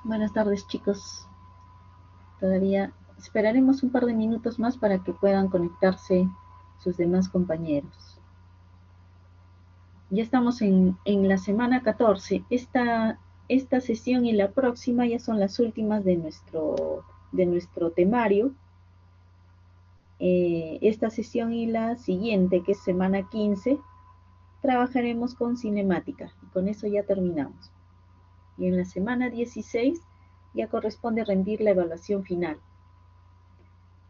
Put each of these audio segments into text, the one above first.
Buenas tardes, chicos. Todavía esperaremos un par de minutos más para que puedan conectarse sus demás compañeros. Ya estamos en la semana 14. Esta sesión y la próxima ya son las últimas de nuestro temario. Esta sesión y la siguiente, que es semana 15, trabajaremos con cinemática. Y con eso ya terminamos. Y en la semana 16 ya corresponde rendir la evaluación final.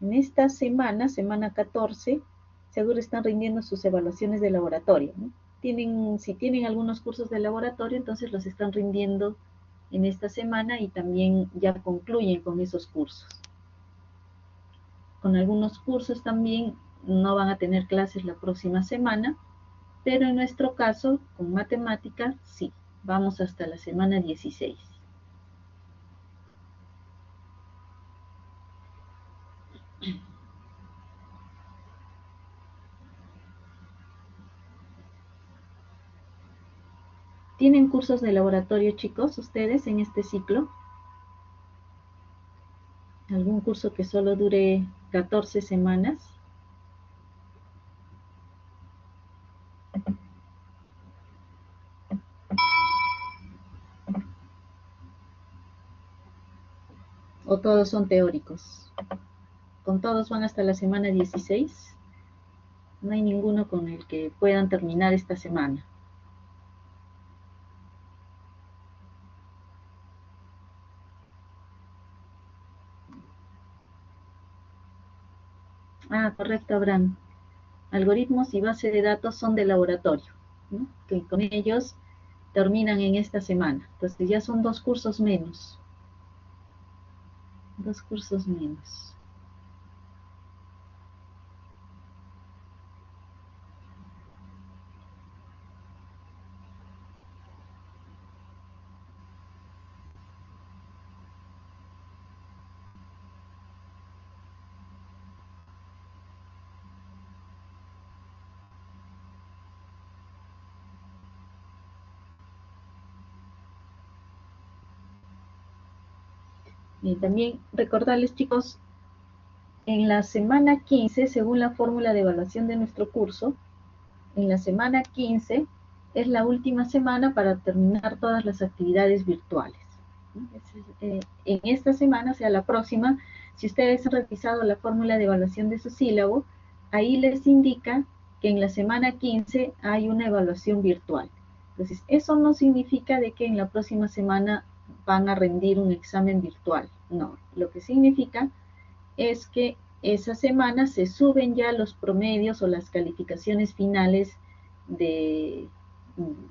En esta semana 14, seguro están rindiendo sus evaluaciones de laboratorio, ¿no? Si tienen algunos cursos de laboratorio, entonces los están rindiendo en esta semana y también ya concluyen con esos cursos. Con algunos cursos también no van a tener clases la próxima semana, pero en nuestro caso, con matemática, sí, vamos hasta la semana 16. ¿Tienen cursos de laboratorio, chicos, ustedes en este ciclo? ¿Algún curso que solo dure 14 semanas? ¿O todos son teóricos? ¿Con todos van hasta la semana 16? No hay ninguno con el que puedan terminar esta semana. Ah, correcto, Abraham. Algoritmos y base de datos son de laboratorio, ¿no? Que con ellos terminan en esta semana. Entonces ya son 2 cursos menos. 2 cursos menos. Y también recordarles, chicos, en la semana 15, según la fórmula de evaluación de nuestro curso, en la semana 15 es la última semana para terminar todas las actividades virtuales. En esta semana, o sea, la próxima, si ustedes han revisado la fórmula de evaluación de su sílabo, ahí les indica que en la semana 15 hay una evaluación virtual. Entonces, eso no significa de que en la próxima semana van a rendir un examen virtual. No, lo que significa es que esa semana se suben ya los promedios o las calificaciones finales de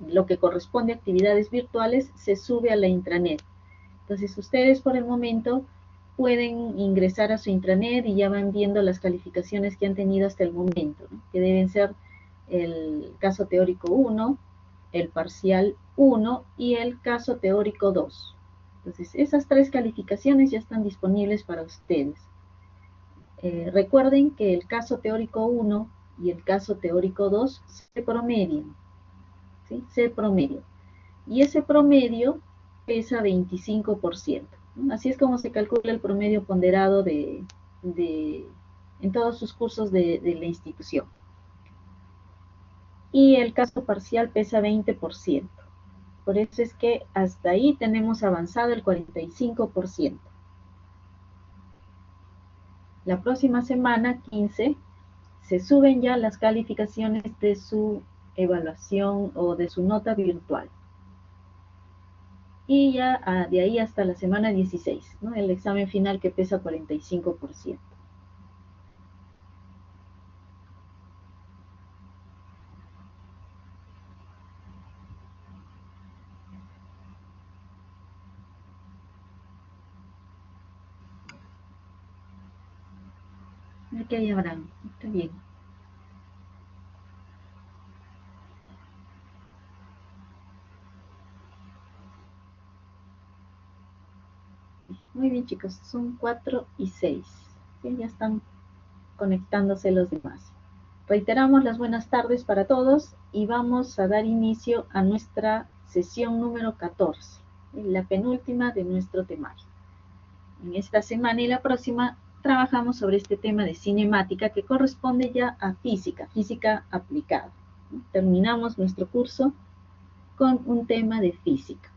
lo que corresponde a actividades virtuales, se sube a la intranet. Entonces ustedes por el momento pueden ingresar a su intranet y ya van viendo las calificaciones que han tenido hasta el momento, ¿no? Que deben ser el caso teórico 1, el parcial 1 y el caso teórico 2. Entonces esas 3 calificaciones ya están disponibles para ustedes. Recuerden que el caso teórico 1 y el caso teórico 2 se promedian, ¿sí? Se promedian. Y ese promedio pesa 25%, ¿no? Así es como se calcula el promedio ponderado en todos sus cursos de la institución. Y el caso parcial pesa 20%. Por eso es que hasta ahí tenemos avanzado el 45%. La próxima semana, 15, se suben ya las calificaciones de su evaluación o de su nota virtual. Y ya de ahí hasta la semana 16, ¿no? El examen final que pesa 45%. Aquí hay Abraham, está bien. Muy bien, chicos, son 4 y 6. ¿Sí? Ya están conectándose los demás. Reiteramos las buenas tardes para todos y vamos a dar inicio a nuestra sesión número 14. la penúltima de nuestro temario. En esta semana y la próxima trabajamos sobre este tema de cinemática que corresponde ya a física, física aplicada. Terminamos nuestro curso con un tema de física.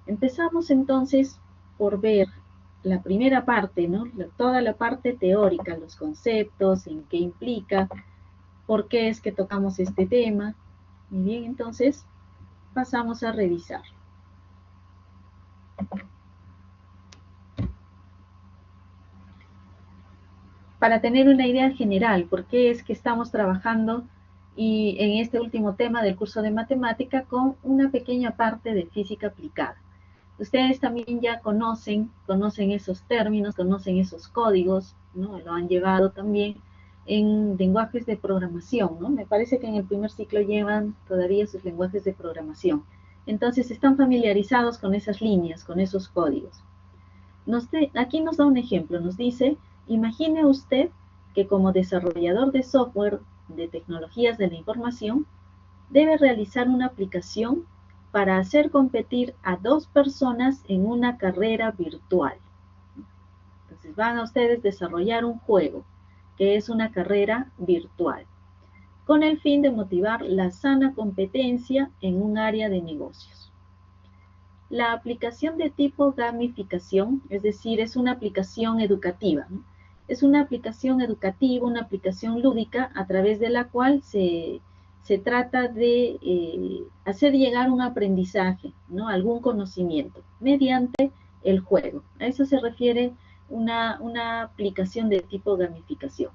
Empezamos entonces por ver la primera parte, ¿no? Toda la parte teórica, los conceptos, en qué implica, por qué es que tocamos este tema. Muy bien, entonces pasamos a revisar. Para tener una idea general, por qué es que estamos trabajando y en este último tema del curso de matemática con una pequeña parte de física aplicada. Ustedes también ya conocen esos términos, conocen esos códigos, ¿no? Lo han llevado también en lenguajes de programación, ¿no? Me parece que en el primer ciclo llevan todavía sus lenguajes de programación. Entonces están familiarizados con esas líneas, con esos códigos. Aquí nos da un ejemplo, nos dice, imagine usted que como desarrollador de software de tecnologías de la información, debe realizar una aplicación para hacer competir a 2 personas en una carrera virtual. Entonces van a ustedes desarrollar un juego, que es una carrera virtual, con el fin de motivar la sana competencia en un área de negocios. La aplicación de tipo gamificación, es decir, es una aplicación educativa, ¿no? Es una aplicación educativa, una aplicación lúdica a través de la cual se trata de hacer llegar un aprendizaje, ¿no? Algún conocimiento mediante el juego. A eso se refiere una aplicación de tipo gamificación.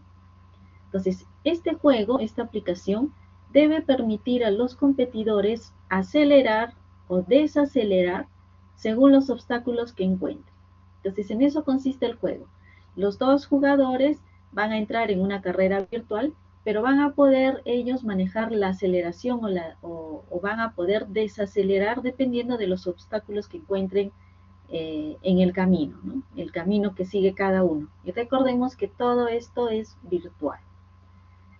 Entonces, este juego, esta aplicación, debe permitir a los competidores acelerar o desacelerar según los obstáculos que encuentren. Entonces, en eso consiste el juego. Los 2 jugadores van a entrar en una carrera virtual, pero van a poder ellos manejar la aceleración o van a poder desacelerar dependiendo de los obstáculos que encuentren en el camino, ¿no? El camino que sigue cada uno. Y recordemos que todo esto es virtual.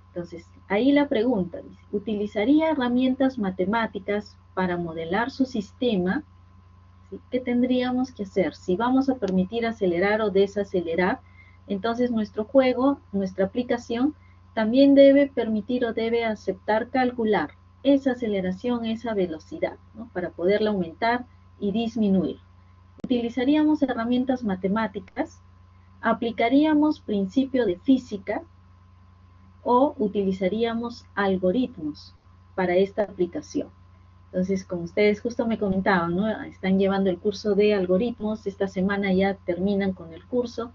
Entonces, ahí la pregunta dice, ¿utilizaría herramientas matemáticas para modelar su sistema? ¿Sí? ¿Qué tendríamos que hacer? Si vamos a permitir acelerar o desacelerar, entonces nuestro juego, nuestra aplicación, también debe permitir o debe aceptar calcular esa aceleración, esa velocidad, ¿no? Para poderla aumentar y disminuir. Utilizaríamos herramientas matemáticas, aplicaríamos principio de física, o utilizaríamos algoritmos para esta aplicación. Entonces, como ustedes justo me comentaban, ¿no? Están llevando el curso de algoritmos, esta semana ya terminan con el curso.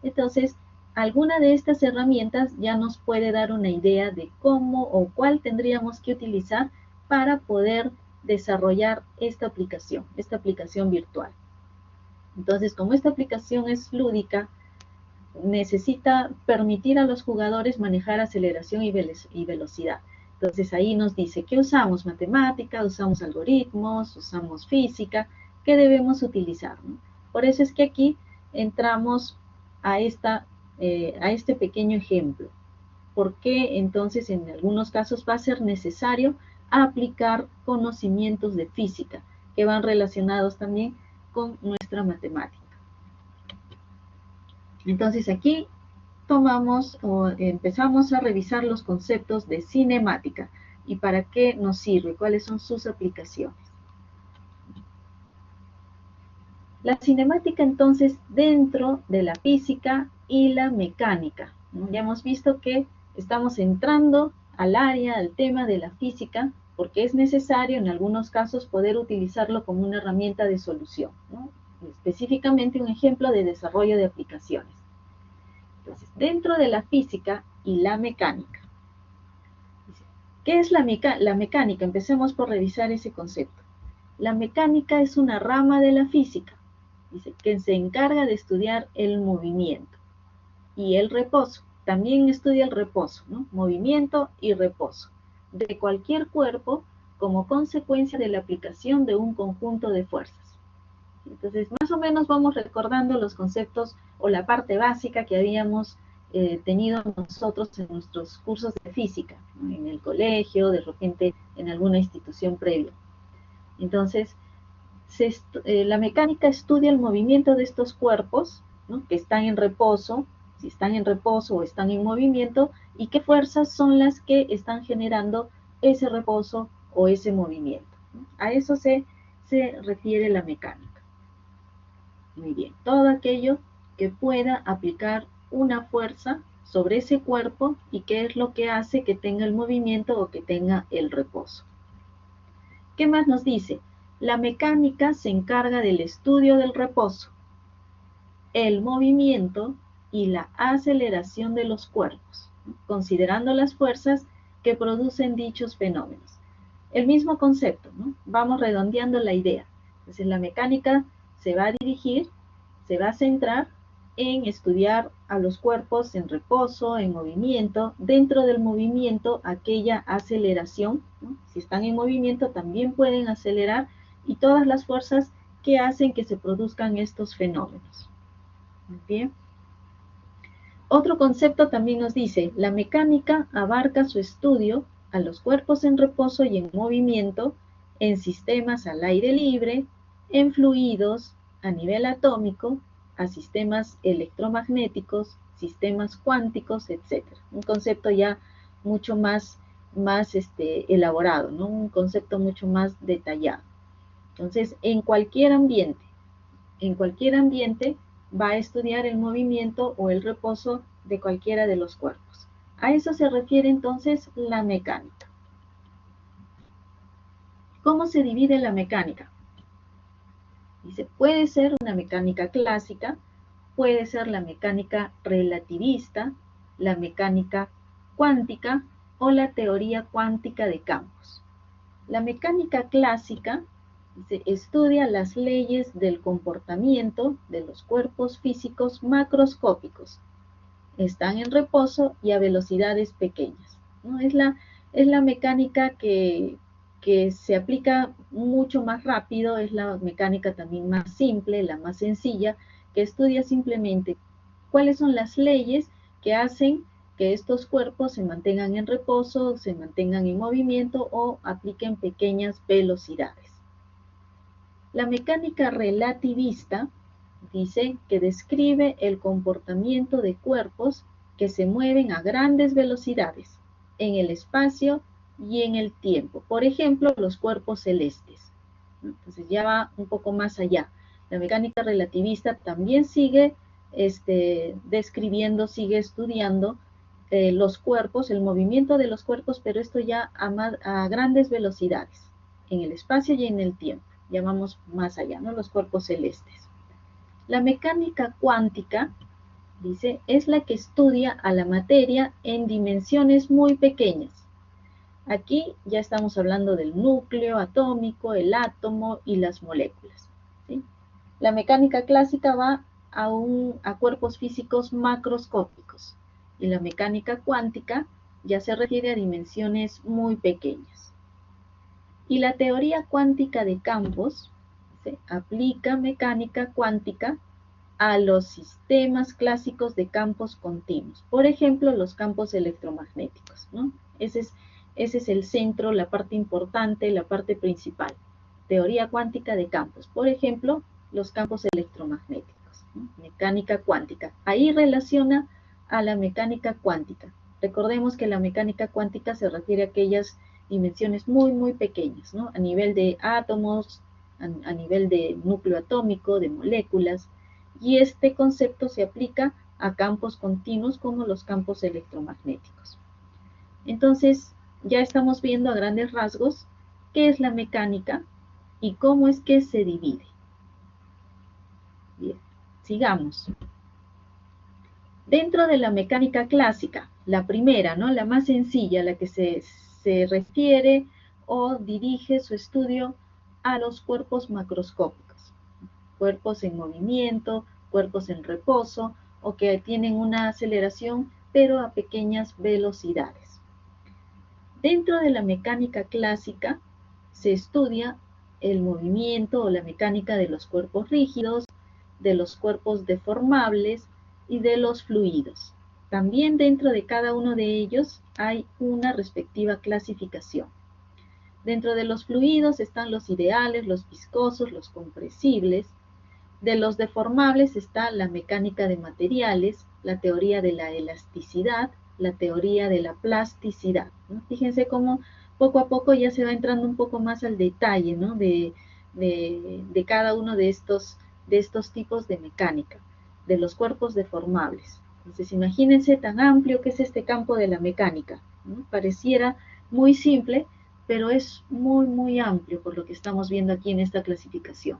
Entonces, alguna de estas herramientas ya nos puede dar una idea de cómo o cuál tendríamos que utilizar para poder desarrollar esta aplicación virtual. Entonces, como esta aplicación es lúdica, necesita permitir a los jugadores manejar aceleración y velocidad. Entonces ahí nos dice que usamos matemática, usamos algoritmos, usamos física, ¿qué debemos utilizar, ¿no? Por eso es que aquí entramos a este pequeño ejemplo. ¿Por qué entonces en algunos casos va a ser necesario aplicar conocimientos de física que van relacionados también con nuestra matemática? Entonces aquí tomamos o empezamos a revisar los conceptos de cinemática y para qué nos sirve, cuáles son sus aplicaciones. La cinemática entonces dentro de la física y la mecánica, ¿no? Ya hemos visto que estamos entrando al área, al tema de la física, porque es necesario en algunos casos poder utilizarlo como una herramienta de solución, ¿no? Específicamente un ejemplo de desarrollo de aplicaciones. Entonces, dentro de la física y la mecánica. ¿Qué es la mecánica? Empecemos por revisar ese concepto. La mecánica es una rama de la física, dice, que se encarga de estudiar el movimiento y el reposo. También estudia el reposo, ¿no? Movimiento y reposo de cualquier cuerpo como consecuencia de la aplicación de un conjunto de fuerzas. Entonces, más o menos vamos recordando los conceptos o la parte básica que habíamos tenido nosotros en nuestros cursos de física, ¿no? En el colegio, de repente en alguna institución previa. Entonces, la mecánica estudia el movimiento de estos cuerpos, ¿no?, que están en reposo, si están en reposo o están en movimiento, y qué fuerzas son las que están generando ese reposo o ese movimiento, ¿no? A eso se refiere la mecánica. Muy bien, todo aquello que pueda aplicar una fuerza sobre ese cuerpo y qué es lo que hace que tenga el movimiento o que tenga el reposo. ¿Qué más nos dice? La mecánica se encarga del estudio del reposo, el movimiento y la aceleración de los cuerpos, ¿no?, considerando las fuerzas que producen dichos fenómenos. El mismo concepto, ¿no? Vamos redondeando la idea. Entonces la mecánica se va a dirigir, se va a centrar en estudiar a los cuerpos en reposo, en movimiento, dentro del movimiento aquella aceleración, ¿no? Si están en movimiento también pueden acelerar, y todas las fuerzas que hacen que se produzcan estos fenómenos. Muy bien. Otro concepto también nos dice, la mecánica abarca su estudio a los cuerpos en reposo y en movimiento, en sistemas al aire libre, en fluidos, a nivel atómico, a sistemas electromagnéticos, sistemas cuánticos, etc. Un concepto ya mucho más elaborado, ¿no? Un concepto mucho más detallado. Entonces, en cualquier ambiente va a estudiar el movimiento o el reposo de cualquiera de los cuerpos. A eso se refiere entonces la mecánica. ¿Cómo se divide la mecánica? Dice, puede ser una mecánica clásica, puede ser la mecánica relativista, la mecánica cuántica o la teoría cuántica de campos. La mecánica clásica estudia las leyes del comportamiento de los cuerpos físicos macroscópicos. Están en reposo y a velocidades pequeñas, ¿no? Es la mecánica que se aplica mucho más rápido, es la mecánica también más simple, la más sencilla, que estudia simplemente cuáles son las leyes que hacen que estos cuerpos se mantengan en reposo, se mantengan en movimiento o apliquen pequeñas velocidades. La mecánica relativista dice que describe el comportamiento de cuerpos que se mueven a grandes velocidades en el espacio y en el tiempo. Por ejemplo, los cuerpos celestes. Entonces ya va un poco más allá. La mecánica relativista también sigue describiendo, sigue estudiando los cuerpos, el movimiento de los cuerpos, pero esto ya a grandes velocidades, en el espacio y en el tiempo. Ya vamos más allá, ¿no? Los cuerpos celestes. La mecánica cuántica, dice, es la que estudia a la materia en dimensiones muy pequeñas. Aquí ya estamos hablando del núcleo atómico, el átomo y las moléculas, ¿sí? La mecánica clásica va a cuerpos físicos macroscópicos, y la mecánica cuántica ya se refiere a dimensiones muy pequeñas. Y la teoría cuántica de campos se aplica mecánica cuántica a los sistemas clásicos de campos continuos. Por ejemplo, los campos electromagnéticos, ¿no? Ese es el centro, la parte importante, la parte principal. Teoría cuántica de campos. Por ejemplo, los campos electromagnéticos, ¿no? Mecánica cuántica. Ahí relaciona a la mecánica cuántica. Recordemos que la mecánica cuántica se refiere a aquellas dimensiones muy, muy pequeñas, ¿no? A nivel de átomos, a nivel de núcleo atómico, de moléculas. Y este concepto se aplica a campos continuos como los campos electromagnéticos. Entonces, ya estamos viendo a grandes rasgos qué es la mecánica y cómo es que se divide. Bien, sigamos. Dentro de la mecánica clásica, la primera, ¿no?, la más sencilla, la que se refiere o dirige su estudio a los cuerpos macroscópicos, cuerpos en movimiento, cuerpos en reposo o que tienen una aceleración pero a pequeñas velocidades. Dentro de la mecánica clásica se estudia el movimiento o la mecánica de los cuerpos rígidos, de los cuerpos deformables y de los fluidos. También dentro de cada uno de ellos hay una respectiva clasificación. Dentro de los fluidos están los ideales, los viscosos, los compresibles. De los deformables está la mecánica de materiales, la teoría de la elasticidad, la teoría de la plasticidad, ¿no? Fíjense cómo poco a poco ya se va entrando un poco más al detalle, ¿no? de cada uno de estos tipos de mecánica, de los cuerpos deformables. Entonces, imagínense tan amplio que es este campo de la mecánica, ¿no? Pareciera muy simple, pero es muy, muy amplio por lo que estamos viendo aquí en esta clasificación.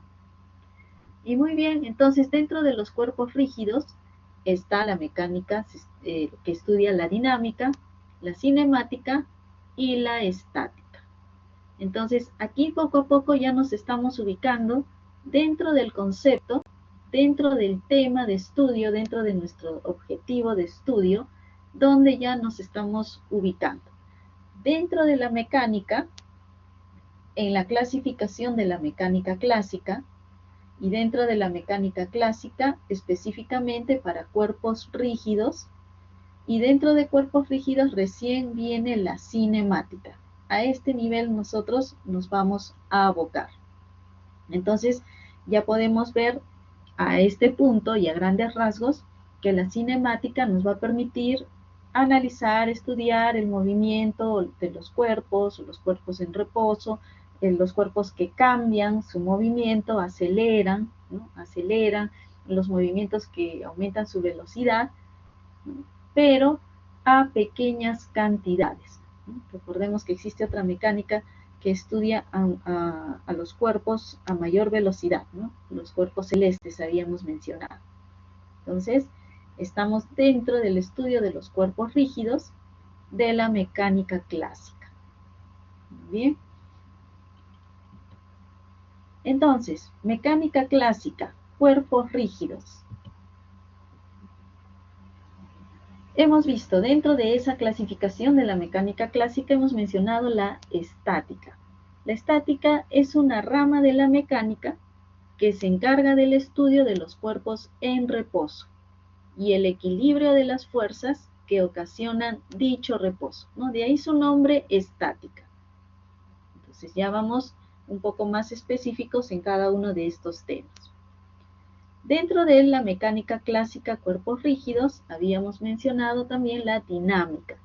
Y muy bien, entonces dentro de los cuerpos rígidos está la mecánica que estudia la dinámica, la cinemática y la estática. Entonces aquí poco a poco ya nos estamos ubicando dentro del concepto, dentro del tema de estudio, dentro de nuestro objetivo de estudio, donde ya nos estamos ubicando. Dentro de la mecánica, en la clasificación de la mecánica clásica, y dentro de la mecánica clásica, específicamente para cuerpos rígidos, y dentro de cuerpos rígidos recién viene la cinemática. A este nivel nosotros nos vamos a abocar. Entonces ya podemos ver a este punto y a grandes rasgos que la cinemática nos va a permitir analizar, estudiar el movimiento de los cuerpos en reposo, los cuerpos que cambian su movimiento, aceleran, ¿no? Aceleran, los movimientos que aumentan su velocidad, ¿no? Pero a pequeñas cantidades, ¿no? Recordemos que existe otra mecánica que estudia a los cuerpos a mayor velocidad, ¿no? Los cuerpos celestes habíamos mencionado. Entonces, estamos dentro del estudio de los cuerpos rígidos de la mecánica clásica. Bien. Entonces, mecánica clásica, cuerpos rígidos. Hemos visto dentro de esa clasificación de la mecánica clásica, hemos mencionado la estática. La estática es una rama de la mecánica que se encarga del estudio de los cuerpos en reposo y el equilibrio de las fuerzas que ocasionan dicho reposo, ¿no? De ahí su nombre, estática. Entonces ya vamos un poco más específicos en cada uno de estos temas. Dentro de la mecánica clásica cuerpos rígidos, habíamos mencionado también la dinámica.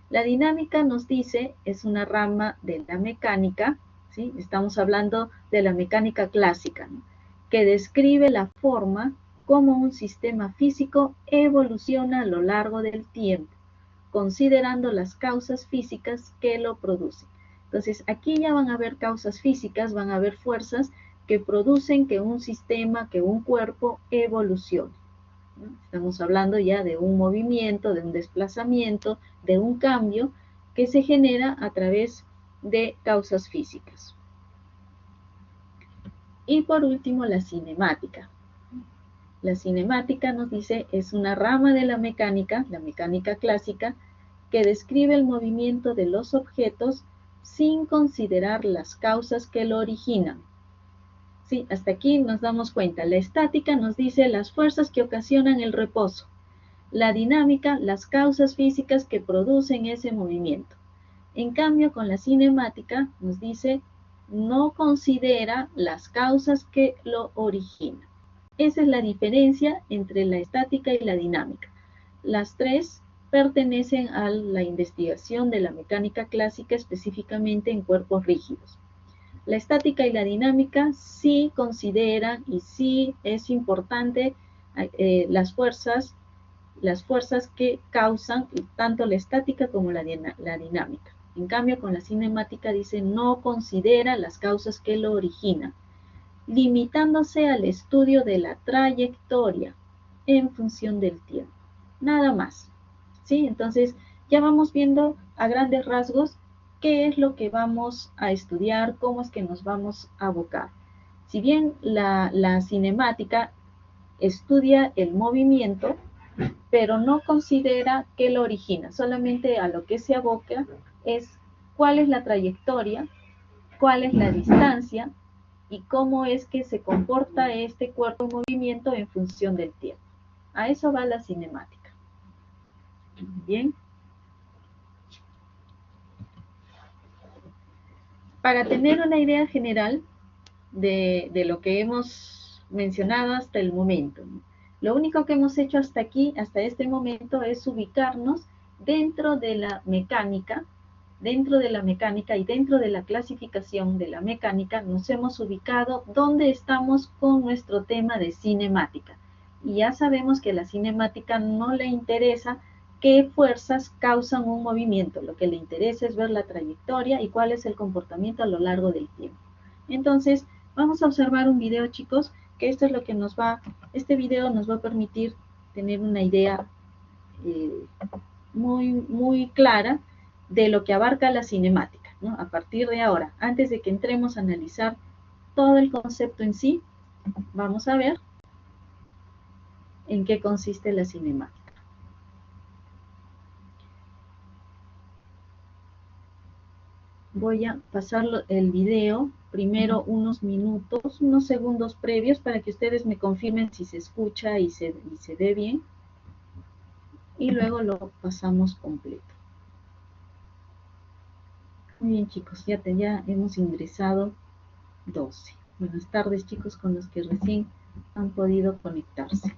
La dinámica nos dice, es una rama de la mecánica, ¿sí? Estamos hablando de la mecánica clásica, ¿no? Que describe la forma como un sistema físico evoluciona a lo largo del tiempo, considerando las causas físicas que lo producen. Entonces, aquí ya van a haber causas físicas, van a haber fuerzas que producen que un sistema, que un cuerpo evolucione, ¿no? Estamos hablando ya de un movimiento, de un desplazamiento, de un cambio que se genera a través de causas físicas. Y por último, la cinemática. La cinemática nos dice, es una rama de la mecánica clásica, que describe el movimiento de los objetos sin considerar las causas que lo originan. Sí, hasta aquí nos damos cuenta. La estática nos dice las fuerzas que ocasionan el reposo. La dinámica, las causas físicas que producen ese movimiento. En cambio, con la cinemática nos dice no considera las causas que lo originan. Esa es la diferencia entre la estática y la dinámica. Las tres pertenecen a la investigación de la mecánica clásica, específicamente en cuerpos rígidos. La estática y la dinámica sí consideran y sí es importante las fuerzas que causan tanto la estática como la dinámica. En cambio, con la cinemática dice no considera las causas que lo originan, limitándose al estudio de la trayectoria en función del tiempo. Nada más. ¿Sí? Entonces, ya vamos viendo a grandes rasgos qué es lo que vamos a estudiar, cómo es que nos vamos a abocar. Si bien la cinemática estudia el movimiento, pero no considera qué lo origina, solamente a lo que se aboca es cuál es la trayectoria, cuál es la distancia y cómo es que se comporta este cuerpo en movimiento en función del tiempo. A eso va la cinemática. Bien. Para tener una idea general de lo que hemos mencionado hasta el momento, ¿no? Lo único que hemos hecho hasta aquí, hasta este momento, es ubicarnos dentro de la mecánica, y dentro de la clasificación de la mecánica, nos hemos ubicado donde estamos con nuestro tema de cinemática. Y ya sabemos que a la cinemática no le interesa qué fuerzas causan un movimiento, lo que le interesa es ver la trayectoria y cuál es el comportamiento a lo largo del tiempo. Entonces, vamos a observar un video, chicos, que esto es lo que este video nos va a permitir tener una idea muy clara de lo que abarca la cinemática, ¿no? A partir de ahora, antes de que entremos a analizar todo el concepto en sí, vamos a ver en qué consiste la cinemática. Voy a pasar el video primero unos minutos, unos segundos previos para que ustedes me confirmen si se escucha y se ve bien. Y luego lo pasamos completo. Muy bien, chicos, ya hemos ingresado 12. Buenas tardes, chicos, con los que recién han podido conectarse.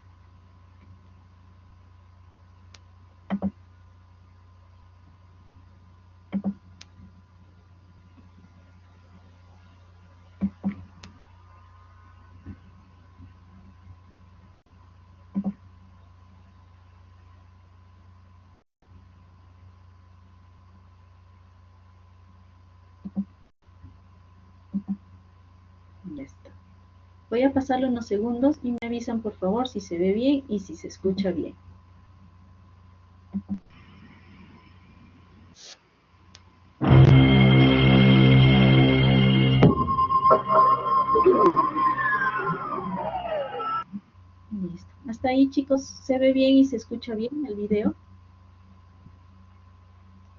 Ya está. Voy a pasarle unos segundos y me avisan, por favor, si se ve bien y si se escucha bien. Listo. Hasta ahí, chicos, ¿se ve bien y se escucha bien el video?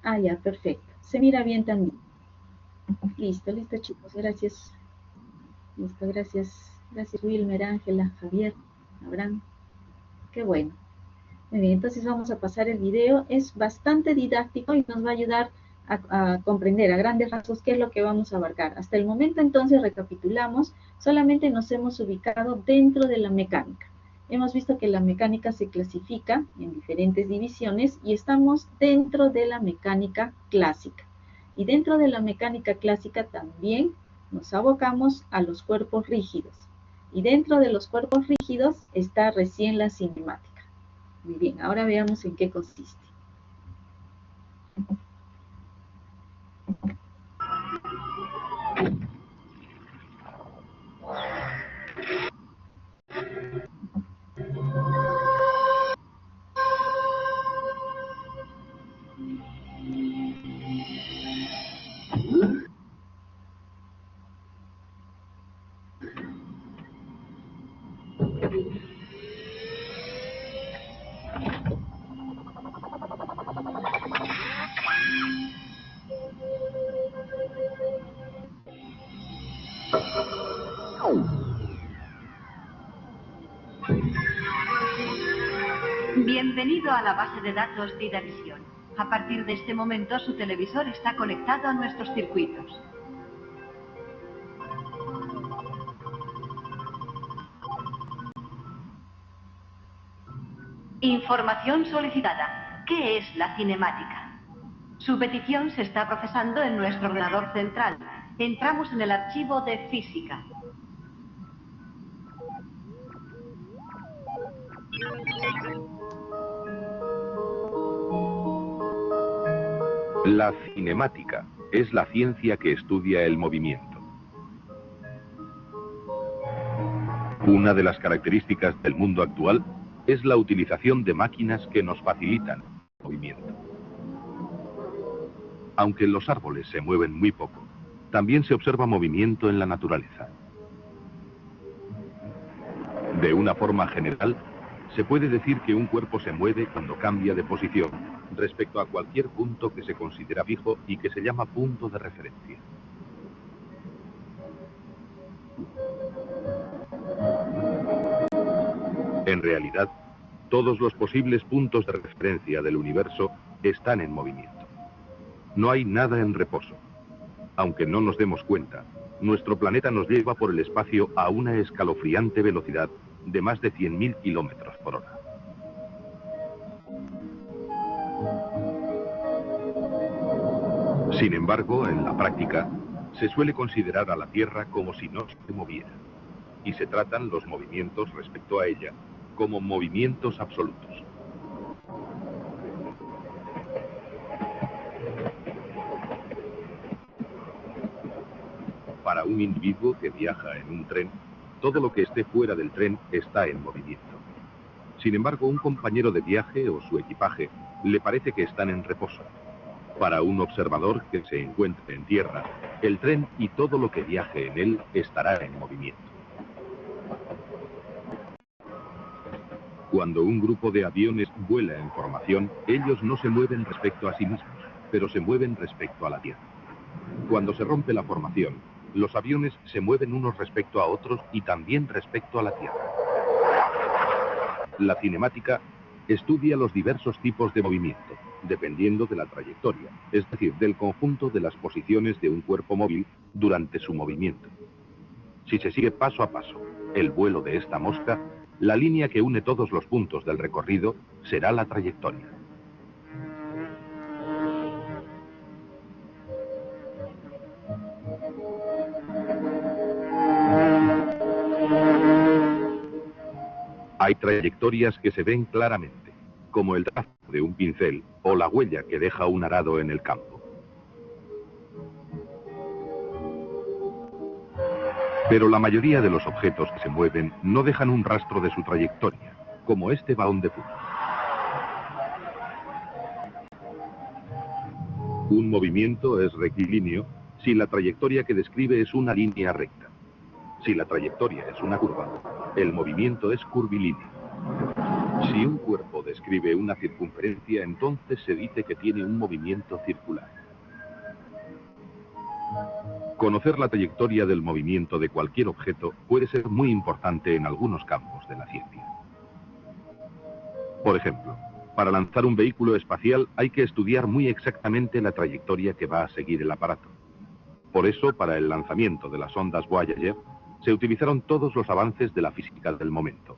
Ah, ya, perfecto. Se mira bien también. Listo, listo, chicos. Gracias. Listo, gracias. Gracias, Wilmer, Ángela, Javier, Abraham. Qué bueno. Muy bien, entonces vamos a pasar el video. Es bastante didáctico y nos va a ayudar a comprender a grandes rasgos qué es lo que vamos a abarcar. Hasta el momento, entonces, recapitulamos, solamente nos hemos ubicado dentro de la mecánica. Hemos visto que la mecánica se clasifica en diferentes divisiones y estamos dentro de la mecánica clásica. Y dentro de la mecánica clásica también nos abocamos a los cuerpos rígidos. Y dentro de los cuerpos rígidos está recién la cinemática. Muy bien, ahora veamos en qué consiste. Bienvenido a la base de datos Didavisión. A partir de este momento su televisor está conectado a nuestros circuitos. Información solicitada. ¿Qué es la cinemática? Su petición se está procesando en nuestro ordenador central. Entramos en el archivo de física. La cinemática es la ciencia que estudia el movimiento. Una de las características del mundo actual es la utilización de máquinas que nos facilitan el movimiento. Aunque los árboles se mueven muy poco, también se observa movimiento en la naturaleza. De una forma general, se puede decir que un cuerpo se mueve cuando cambia de posición respecto a cualquier punto que se considera fijo y que se llama punto de referencia. En realidad, todos los posibles puntos de referencia del universo están en movimiento. No hay nada en reposo. Aunque no nos demos cuenta, nuestro planeta nos lleva por el espacio a una escalofriante velocidad de más de 100.000 kilómetros por hora. Sin embargo, en la práctica, se suele considerar a la Tierra como si no se moviera, y se tratan los movimientos respecto a ella como movimientos absolutos. Para un individuo que viaja en un tren, todo lo que esté fuera del tren está en movimiento. Sin embargo, un compañero de viaje o su equipaje le parece que están en reposo. Para un observador que se encuentre en tierra, el tren y todo lo que viaje en él estará en movimiento. Cuando un grupo de aviones vuela en formación, ellos no se mueven respecto a sí mismos, pero se mueven respecto a la Tierra. Cuando se rompe la formación, los aviones se mueven unos respecto a otros y también respecto a la Tierra. La cinemática estudia los diversos tipos de movimiento, dependiendo de la trayectoria, es decir, del conjunto de las posiciones de un cuerpo móvil durante su movimiento. Si se sigue paso a paso el vuelo de esta mosca, la línea que une todos los puntos del recorrido será la trayectoria. Hay trayectorias que se ven claramente, como el trazo de un pincel o la huella que deja un arado en el campo. Pero la mayoría de los objetos que se mueven no dejan un rastro de su trayectoria, como este balón de fútbol. Un movimiento es rectilíneo si la trayectoria que describe es una línea recta. Si la trayectoria es una curva, el movimiento es curvilíneo. Si un cuerpo describe una circunferencia, entonces se dice que tiene un movimiento circular. Conocer la trayectoria del movimiento de cualquier objeto puede ser muy importante en algunos campos de la ciencia. Por ejemplo, para lanzar un vehículo espacial hay que estudiar muy exactamente la trayectoria que va a seguir el aparato. Por eso, para el lanzamiento de las sondas Voyager, se utilizaron todos los avances de la física del momento.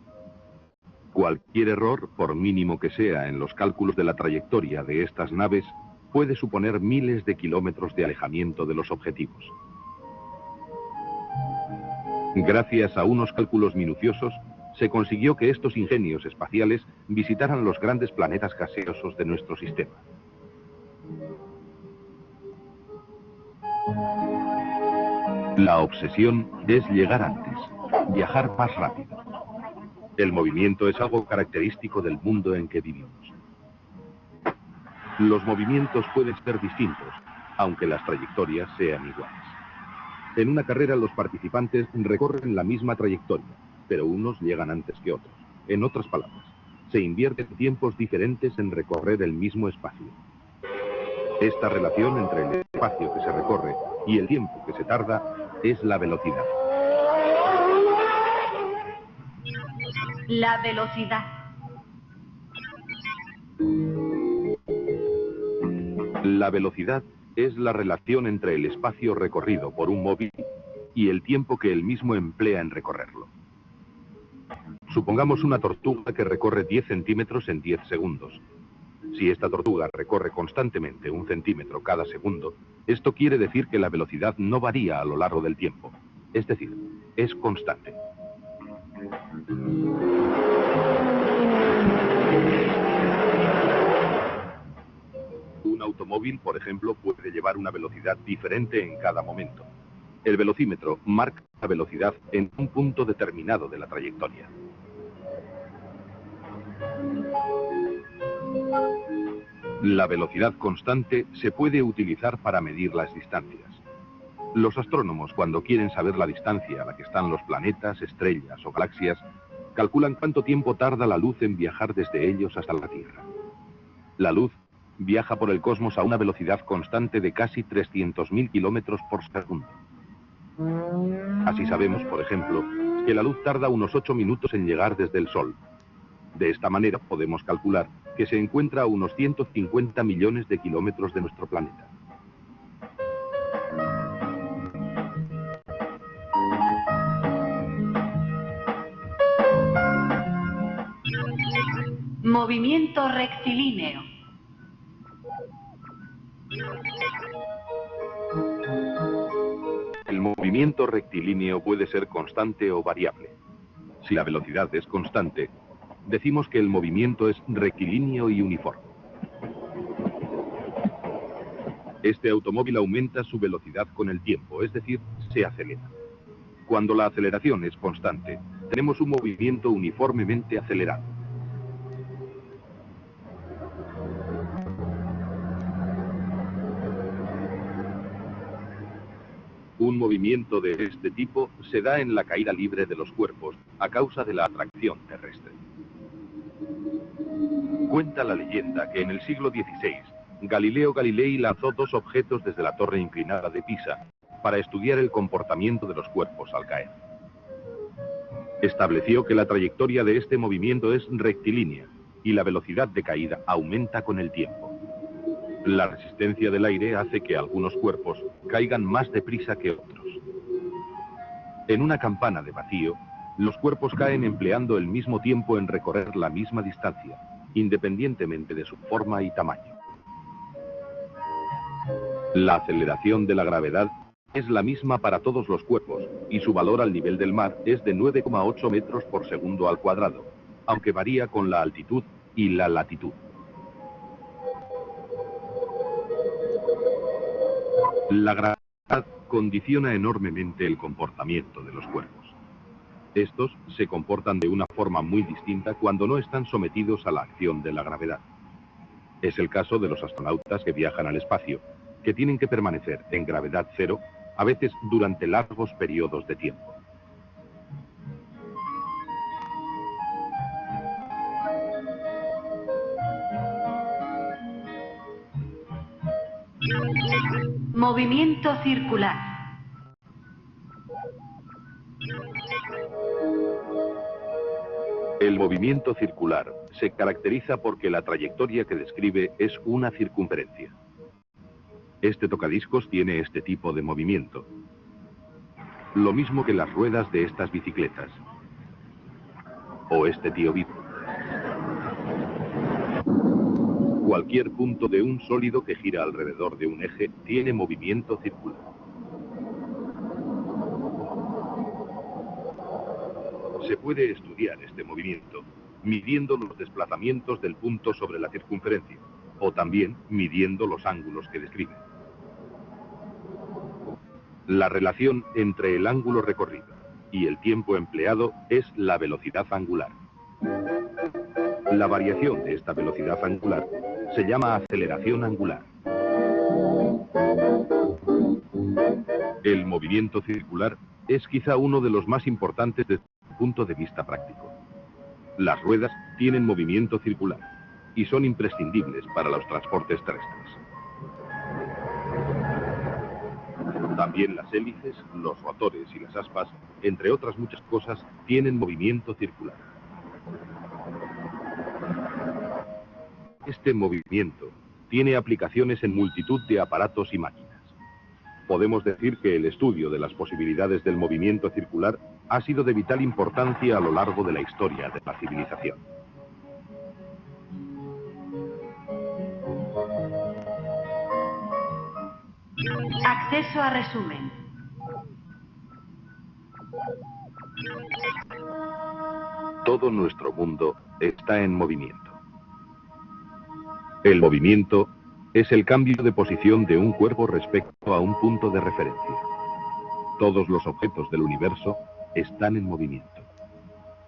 Cualquier error, por mínimo que sea en los cálculos de la trayectoria de estas naves, puede suponer miles de kilómetros de alejamiento de los objetivos. Gracias a unos cálculos minuciosos, se consiguió que estos ingenios espaciales visitaran los grandes planetas gaseosos de nuestro sistema. La obsesión es llegar antes, viajar más rápido. El movimiento es algo característico del mundo en que vivimos. Los movimientos pueden ser distintos, aunque las trayectorias sean iguales. En una carrera los participantes recorren la misma trayectoria, pero unos llegan antes que otros. En otras palabras, se invierten tiempos diferentes en recorrer el mismo espacio. Esta relación entre el espacio que se recorre y el tiempo que se tarda es la velocidad. La velocidad. La velocidad es la relación entre el espacio recorrido por un móvil y el tiempo que el mismo emplea en recorrerlo. Supongamos una tortuga que recorre 10 centímetros en 10 segundos. Si esta tortuga recorre constantemente 1 centímetro cada segundo, esto quiere decir que la velocidad no varía a lo largo del tiempo. Es decir, es constante. Un automóvil, por ejemplo, puede llevar una velocidad diferente en cada momento. El velocímetro marca la velocidad en un punto determinado de la trayectoria. La velocidad constante se puede utilizar para medir las distancias. Los astrónomos, cuando quieren saber la distancia a la que están los planetas, estrellas o galaxias, calculan cuánto tiempo tarda la luz en viajar desde ellos hasta la Tierra. La luz viaja por el cosmos a una velocidad constante de casi 300.000 kilómetros por segundo. Así sabemos, por ejemplo, que la luz tarda unos 8 minutos en llegar desde el Sol. De esta manera podemos calcular que se encuentra a unos 150 millones de kilómetros de nuestro planeta. Movimiento rectilíneo. El movimiento rectilíneo puede ser constante o variable. Si la velocidad es constante, decimos que el movimiento es rectilíneo y uniforme. Este automóvil aumenta su velocidad con el tiempo, es decir, se acelera. Cuando la aceleración es constante, tenemos un movimiento uniformemente acelerado. Un movimiento de este tipo se da en la caída libre de los cuerpos a causa de la atracción terrestre. Cuenta la leyenda que en el siglo XVI, Galileo Galilei lanzó 2 objetos desde la torre inclinada de Pisa para estudiar el comportamiento de los cuerpos al caer. Estableció que la trayectoria de este movimiento es rectilínea y la velocidad de caída aumenta con el tiempo. La resistencia del aire hace que algunos cuerpos caigan más deprisa que otros. En una campana de vacío, los cuerpos caen empleando el mismo tiempo en recorrer la misma distancia, independientemente de su forma y tamaño. La aceleración de la gravedad es la misma para todos los cuerpos y su valor al nivel del mar es de 9,8 metros por segundo al cuadrado, aunque varía con la altitud y la latitud. La gravedad condiciona enormemente el comportamiento de los cuerpos. Estos se comportan de una forma muy distinta cuando no están sometidos a la acción de la gravedad. Es el caso de los astronautas que viajan al espacio, que tienen que permanecer en gravedad cero, a veces durante largos periodos de tiempo. Movimiento circular. El movimiento circular se caracteriza porque la trayectoria que describe es una circunferencia. Este tocadiscos tiene este tipo de movimiento. Lo mismo que las ruedas de estas bicicletas. O este tío vivo. Cualquier punto de un sólido que gira alrededor de un eje tiene movimiento circular. Se puede estudiar este movimiento midiendo los desplazamientos del punto sobre la circunferencia, o también midiendo los ángulos que describe. La relación entre el ángulo recorrido y el tiempo empleado es la velocidad angular. La variación de esta velocidad angular se llama aceleración angular. El movimiento circular es quizá uno de los más importantes desde el punto de vista práctico. Las ruedas tienen movimiento circular y son imprescindibles para los transportes terrestres. También las hélices, los rotores y las aspas, entre otras muchas cosas, tienen movimiento circular. Este movimiento tiene aplicaciones en multitud de aparatos y máquinas. Podemos decir que el estudio de las posibilidades del movimiento circular ha sido de vital importancia a lo largo de la historia de la civilización. Acceso a resumen. Todo nuestro mundo está en movimiento. El movimiento es el cambio de posición de un cuerpo respecto a un punto de referencia. Todos los objetos del universo están en movimiento.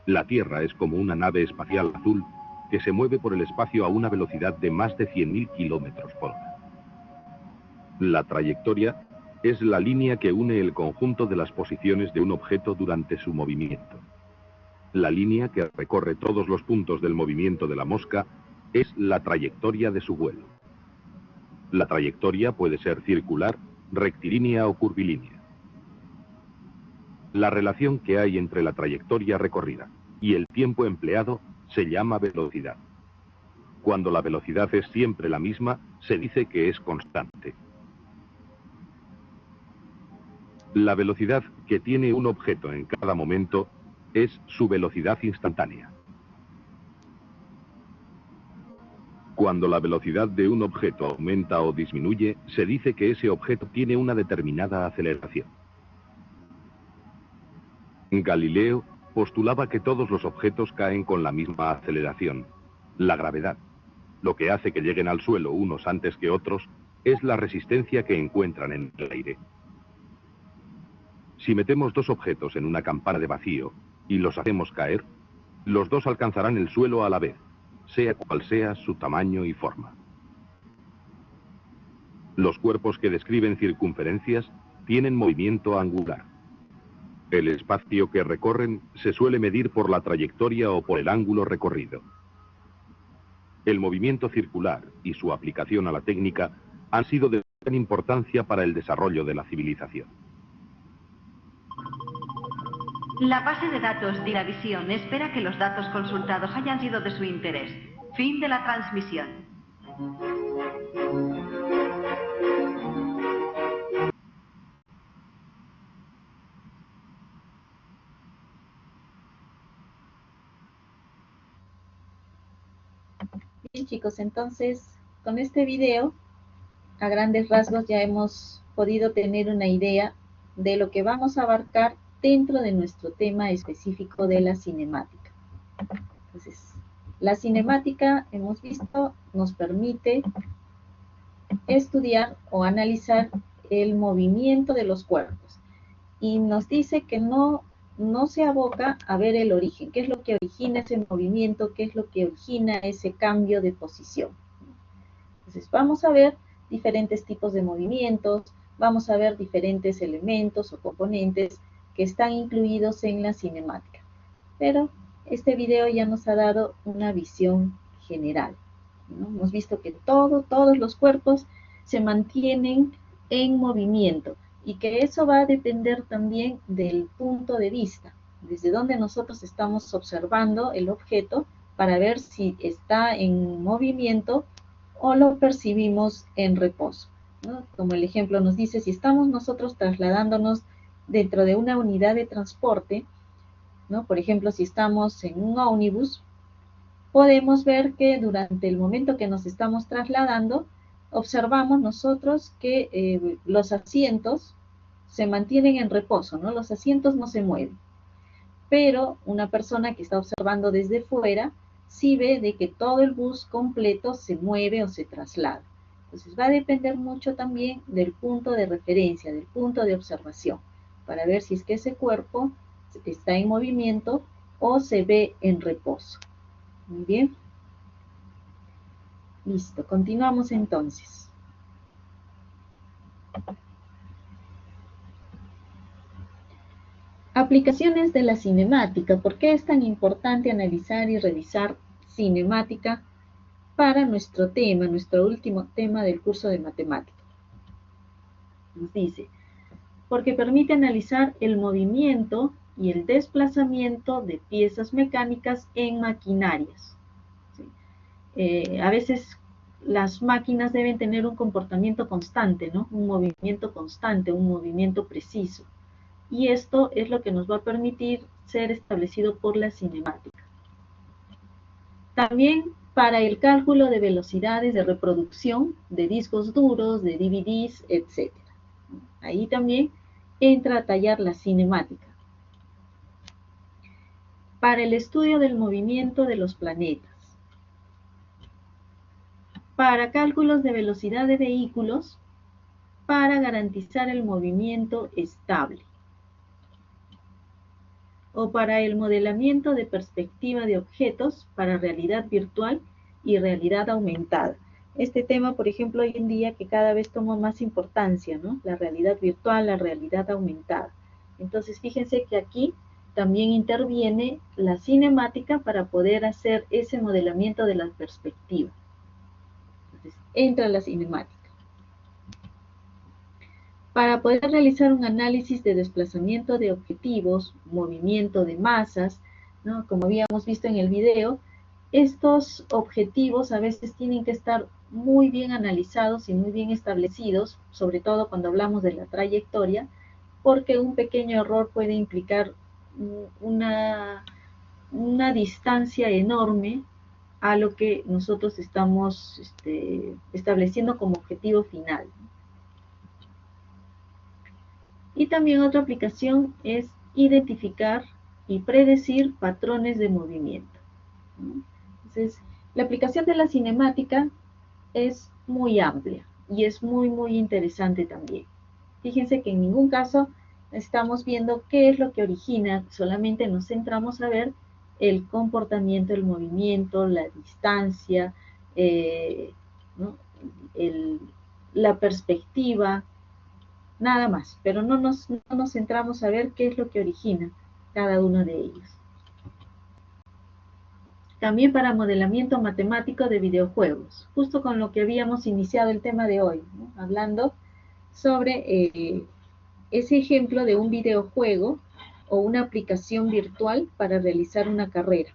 La Tierra es como una nave espacial azul que se mueve por el espacio a una velocidad de más de 100.000 kilómetros por hora. La trayectoria es la línea que une el conjunto de las posiciones de un objeto durante su movimiento. La línea que recorre todos los puntos del movimiento de la mosca es la trayectoria de su vuelo. La trayectoria puede ser circular, rectilínea o curvilínea. La relación que hay entre la trayectoria recorrida y el tiempo empleado se llama velocidad. Cuando la velocidad es siempre la misma, se dice que es constante. La velocidad que tiene un objeto en cada momento es su velocidad instantánea. Cuando la velocidad de un objeto aumenta o disminuye, se dice que ese objeto tiene una determinada aceleración. Galileo postulaba que todos los objetos caen con la misma aceleración, la gravedad. Lo que hace que lleguen al suelo unos antes que otros es la resistencia que encuentran en el aire. Si metemos dos objetos en una campana de vacío y los hacemos caer, los dos alcanzarán el suelo a la vez, sea cual sea su tamaño y forma. Los cuerpos que describen circunferencias tienen movimiento angular. El espacio que recorren se suele medir por la trayectoria o por el ángulo recorrido. El movimiento circular y su aplicación a la técnica han sido de gran importancia para el desarrollo de la civilización. La base de datos de la visión espera que los datos consultados hayan sido de su interés. Fin de la transmisión. Bien, chicos, entonces con este video a grandes rasgos ya hemos podido tener una idea de lo que vamos a abarcar dentro de nuestro tema específico de la cinemática. Entonces, la cinemática, hemos visto, nos permite estudiar o analizar el movimiento de los cuerpos y nos dice que no se aboca a ver el origen, qué es lo que origina ese movimiento, qué es lo que origina ese cambio de posición. Entonces vamos a ver diferentes tipos de movimientos, vamos a ver diferentes elementos o componentes que están incluidos en la cinemática. Pero este video ya nos ha dado una visión general, ¿no? Hemos visto que todos los cuerpos se mantienen en movimiento y que eso va a depender también del punto de vista, desde donde nosotros estamos observando el objeto para ver si está en movimiento o lo percibimos en reposo, ¿no? Como el ejemplo nos dice, si estamos nosotros trasladándonos dentro de una unidad de transporte, ¿no? Por ejemplo, si estamos en un ómnibus, podemos ver que durante el momento que nos estamos trasladando, observamos nosotros que los asientos se mantienen en reposo, ¿no? Los asientos no se mueven. Pero una persona que está observando desde fuera, sí ve de que todo el bus completo se mueve o se traslada. Entonces va a depender mucho también del punto de referencia, del punto de observación, para ver si es que ese cuerpo está en movimiento o se ve en reposo. Muy bien. Listo, continuamos entonces. Aplicaciones de la cinemática. ¿Por qué es tan importante analizar y revisar cinemática para nuestro tema, nuestro último tema del curso de matemática? Nos dice, porque permite analizar el movimiento y el desplazamiento de piezas mecánicas en maquinarias. ¿Sí? A veces las máquinas deben tener un comportamiento constante, ¿no? Un movimiento constante, un movimiento preciso. Y esto es lo que nos va a permitir ser establecido por la cinemática. También para el cálculo de velocidades de reproducción de discos duros, de DVDs, etc. Ahí también entra a tallar la cinemática. Para el estudio del movimiento de los planetas. Para cálculos de velocidad de vehículos, para garantizar el movimiento estable. O para el modelamiento de perspectiva de objetos para realidad virtual y realidad aumentada. Este tema, por ejemplo, hoy en día que cada vez toma más importancia, ¿no? La realidad virtual, la realidad aumentada. Entonces, fíjense que aquí también interviene la cinemática para poder hacer ese modelamiento de la perspectiva. Entonces, entra la cinemática. Para poder realizar un análisis de desplazamiento de objetivos, movimiento de masas, ¿no? Como habíamos visto en el video, estos objetivos a veces tienen que estar muy bien analizados y muy bien establecidos, sobre todo cuando hablamos de la trayectoria, porque un pequeño error puede implicar una distancia enorme a lo que nosotros estamos estableciendo como objetivo final. Y también otra aplicación es identificar y predecir patrones de movimiento. Entonces, la aplicación de la cinemática es muy amplia y es muy interesante también. Fíjense que en ningún caso estamos viendo qué es lo que origina, solamente nos centramos a ver el comportamiento, el movimiento, la distancia, ¿no? La perspectiva, nada más, pero no nos centramos a ver qué es lo que origina cada uno de ellos. También para modelamiento matemático de videojuegos, justo con lo que habíamos iniciado el tema de hoy, ¿no? Hablando sobre ese ejemplo de un videojuego o una aplicación virtual para realizar una carrera.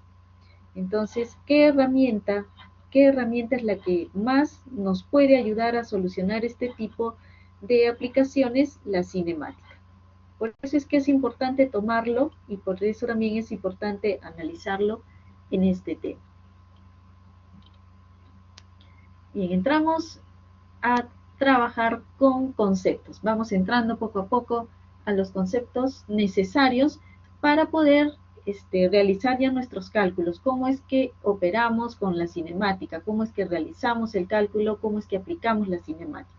Entonces, ¿qué herramienta es la que más nos puede ayudar a solucionar este tipo de aplicaciones? La cinemática. Por eso es que es importante tomarlo y por eso también es importante analizarlo en este tema. Bien, entramos a trabajar con conceptos. Vamos entrando poco a poco a los conceptos necesarios para poder realizar ya nuestros cálculos. Cómo es que operamos con la cinemática, cómo es que realizamos el cálculo, cómo es que aplicamos la cinemática.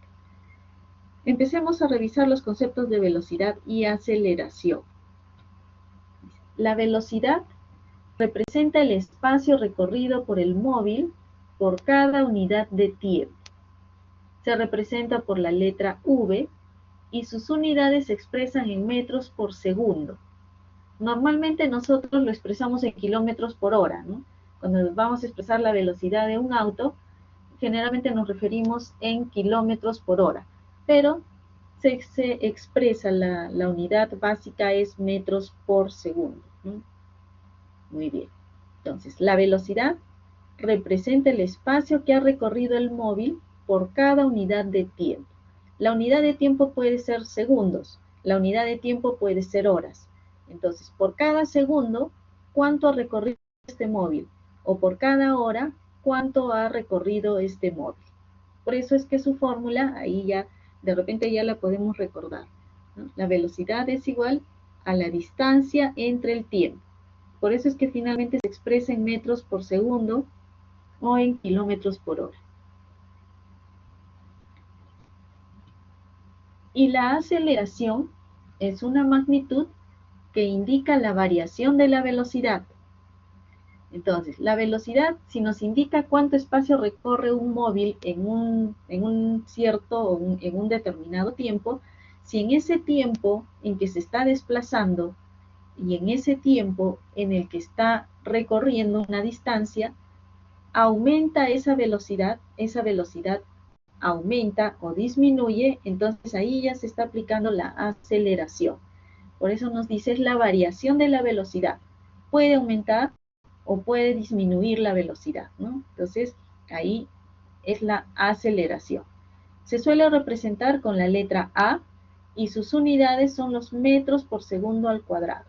Empecemos a revisar los conceptos de velocidad y aceleración. La velocidad representa el espacio recorrido por el móvil por cada unidad de tiempo. Se representa por la letra V y sus unidades se expresan en metros por segundo. Normalmente nosotros lo expresamos en kilómetros por hora, ¿no? Cuando vamos a expresar la velocidad de un auto, generalmente nos referimos en kilómetros por hora, pero se expresa la unidad básica es metros por segundo, ¿no? Muy bien. Entonces, la velocidad representa el espacio que ha recorrido el móvil por cada unidad de tiempo. La unidad de tiempo puede ser segundos, la unidad de tiempo puede ser horas. Entonces, por cada segundo, ¿cuánto ha recorrido este móvil? O por cada hora, ¿cuánto ha recorrido este móvil? Por eso es que su fórmula, ahí ya, de repente ya la podemos recordar, ¿no? La velocidad es igual a la distancia entre el tiempo. Por eso es que finalmente se expresa en metros por segundo o en kilómetros por hora. Y la aceleración es una magnitud que indica la variación de la velocidad. Entonces, la velocidad, si nos indica cuánto espacio recorre un móvil en un cierto o en un determinado tiempo, si en ese tiempo en que se está desplazando y en ese tiempo en el que está recorriendo una distancia, aumenta esa velocidad aumenta o disminuye, entonces ahí ya se está aplicando la aceleración. Por eso nos dice es la variación de la velocidad. Puede aumentar o puede disminuir la velocidad, ¿no? Entonces ahí es la aceleración. Se suele representar con la letra A y sus unidades son los metros por segundo al cuadrado.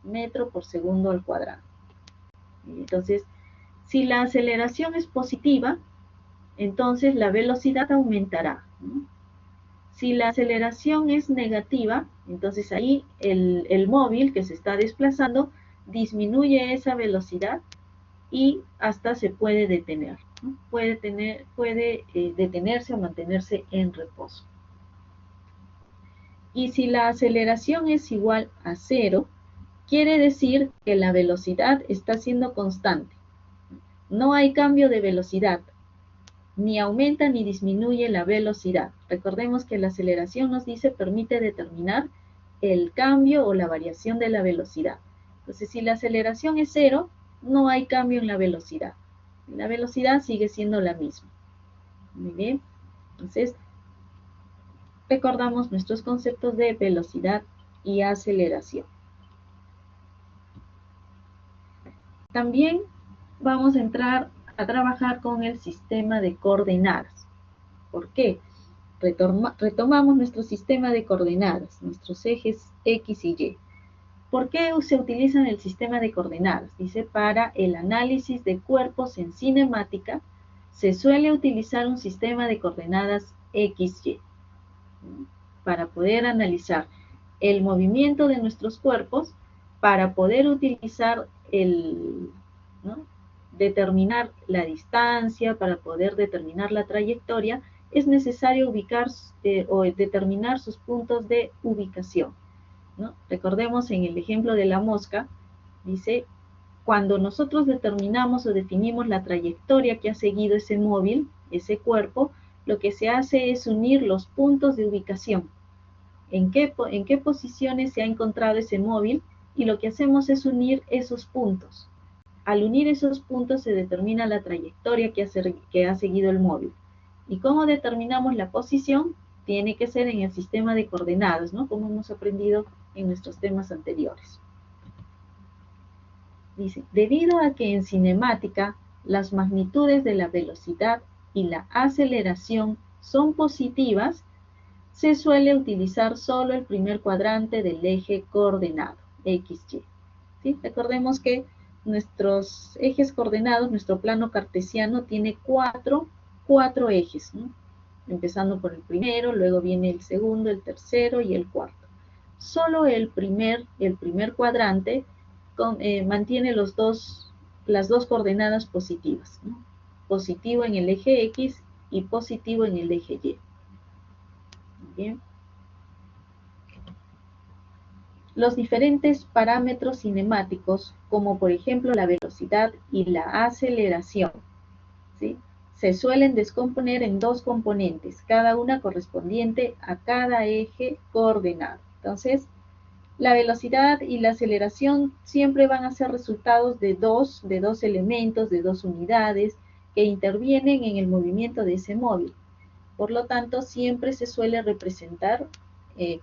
Metro por segundo al cuadrado. Entonces, si la aceleración es positiva, entonces la velocidad aumentará, ¿no? Si la aceleración es negativa, entonces ahí el móvil que se está desplazando disminuye esa velocidad y hasta se puede detener, ¿no? Puede detenerse o mantenerse en reposo. Y si la aceleración es igual a 0, quiere decir que la velocidad está siendo constante. No hay cambio de velocidad, ni aumenta ni disminuye la velocidad. Recordemos que la aceleración nos dice, permite determinar el cambio o la variación de la velocidad. Entonces, si la aceleración es 0, no hay cambio en la velocidad. La velocidad sigue siendo la misma. Muy bien. Entonces, recordamos nuestros conceptos de velocidad y aceleración. También vamos a entrar a trabajar con el sistema de coordenadas. ¿Por qué? Retomamos nuestro sistema de coordenadas, nuestros ejes X y Y. ¿Por qué se utiliza en el sistema de coordenadas? Dice, para el análisis de cuerpos en cinemática, se suele utilizar un sistema de coordenadas XY, ¿no? Para poder analizar el movimiento de nuestros cuerpos, para poder utilizar ¿no? determinar la distancia, para poder determinar la trayectoria, es necesario ubicar o determinar sus puntos de ubicación, ¿no? Recordemos en el ejemplo de la mosca, dice, cuando nosotros determinamos o definimos la trayectoria que ha seguido ese móvil, ese cuerpo, lo que se hace es unir los puntos de ubicación. ¿En qué posiciones se ha encontrado ese móvil? Y lo que hacemos es unir esos puntos. Al unir esos puntos se determina la trayectoria que ha seguido el móvil. ¿Y cómo determinamos la posición? Tiene que ser en el sistema de coordenadas, ¿no? Como hemos aprendido en nuestros temas anteriores. Dice, debido a que en cinemática las magnitudes de la velocidad y la aceleración son positivas, se suele utilizar solo el primer cuadrante del eje coordenado, XY. ¿Sí? Recordemos que nuestros ejes coordenados, nuestro plano cartesiano tiene cuatro ejes, ¿no? Empezando por el primero, luego viene el segundo, el tercero y el cuarto. Solo el primer cuadrante mantiene las dos coordenadas positivas, ¿no? Positivo en el eje X y positivo en el eje Y. Bien. Los diferentes parámetros cinemáticos, como por ejemplo la velocidad y la aceleración, ¿sí? Se suelen descomponer en dos componentes, cada una correspondiente a cada eje coordenado. Entonces, la velocidad y la aceleración siempre van a ser resultados de dos elementos, de dos unidades que intervienen en el movimiento de ese móvil. Por lo tanto, siempre se suele representar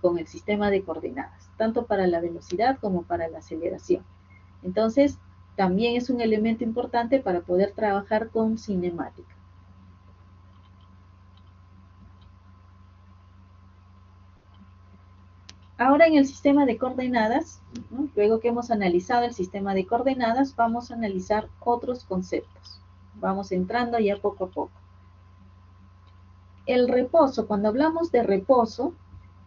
con el sistema de coordenadas, tanto para la velocidad como para la aceleración. Entonces, también es un elemento importante para poder trabajar con cinemática. Ahora en el sistema de coordenadas, ¿no? Luego que hemos analizado el sistema de coordenadas, vamos a analizar otros conceptos. Vamos entrando ya poco a poco. El reposo, cuando hablamos de reposo,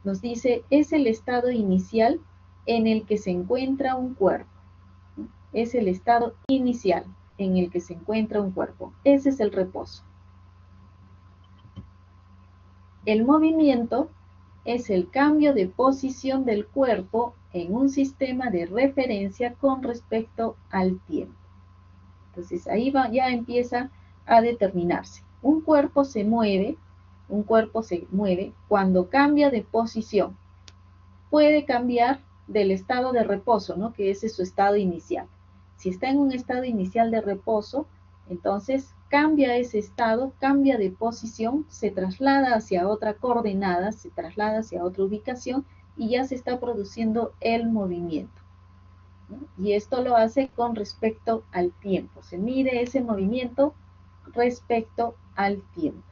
nos dice, es el estado inicial en el que se encuentra un cuerpo. Es el estado inicial en el que se encuentra un cuerpo. Ese es el reposo. El movimiento es el cambio de posición del cuerpo en un sistema de referencia con respecto al tiempo. Entonces ahí ya empieza a determinarse. Un cuerpo se mueve cuando cambia de posición. Puede cambiar del estado de reposo, ¿no? Que ese es su estado inicial. Si está en un estado inicial de reposo, entonces cambia ese estado, cambia de posición, se traslada hacia otra coordenada, se traslada hacia otra ubicación y ya se está produciendo el movimiento, ¿no? Y esto lo hace con respecto al tiempo. Se mide ese movimiento respecto al tiempo.